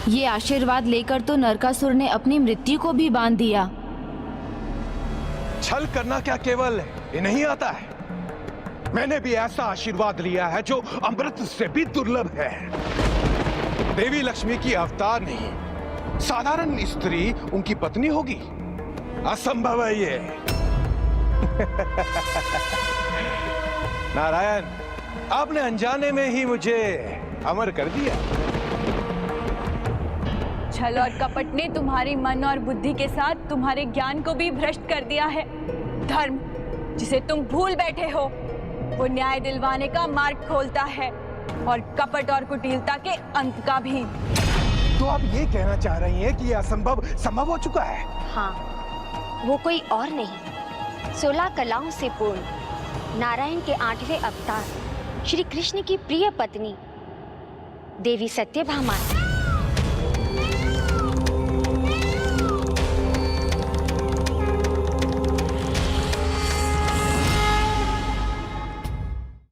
ये आशीर्वाद लेकर तो नरकासुर ने अपनी मृत्यु को भी बांध दिया। छल करना क्या केवल ये नहीं आता है? मैंने भी ऐसा आशीर्वाद लिया है जो अमृत से भी दुर्लभ है। देवी लक्ष्मी की अवतार नहीं, साधारण स्त्री उनकी पत्नी होगी। असंभव है ये। नारायण, आपने अनजाने में ही मुझे अमर कर दिया। छल और कपट ने तुम्हारी मन और बुद्धि के साथ तुम्हारे ज्ञान को भी भ्रष्ट कर दिया है। धर्म जिसे तुम भूल बैठे हो वो न्याय दिलवाने का मार्ग खोलता है, और कपट और कुटिलता के अंत का भी। तो आप ये कहना चाह रही हैं कि यह असंभव संभव हो चुका है? हाँ, वो कोई और नहीं, 16 कलाओं से पूर्ण नारायण के 8वें अवतार श्री कृष्ण की प्रिय पत्नी देवी सत्यभामा है।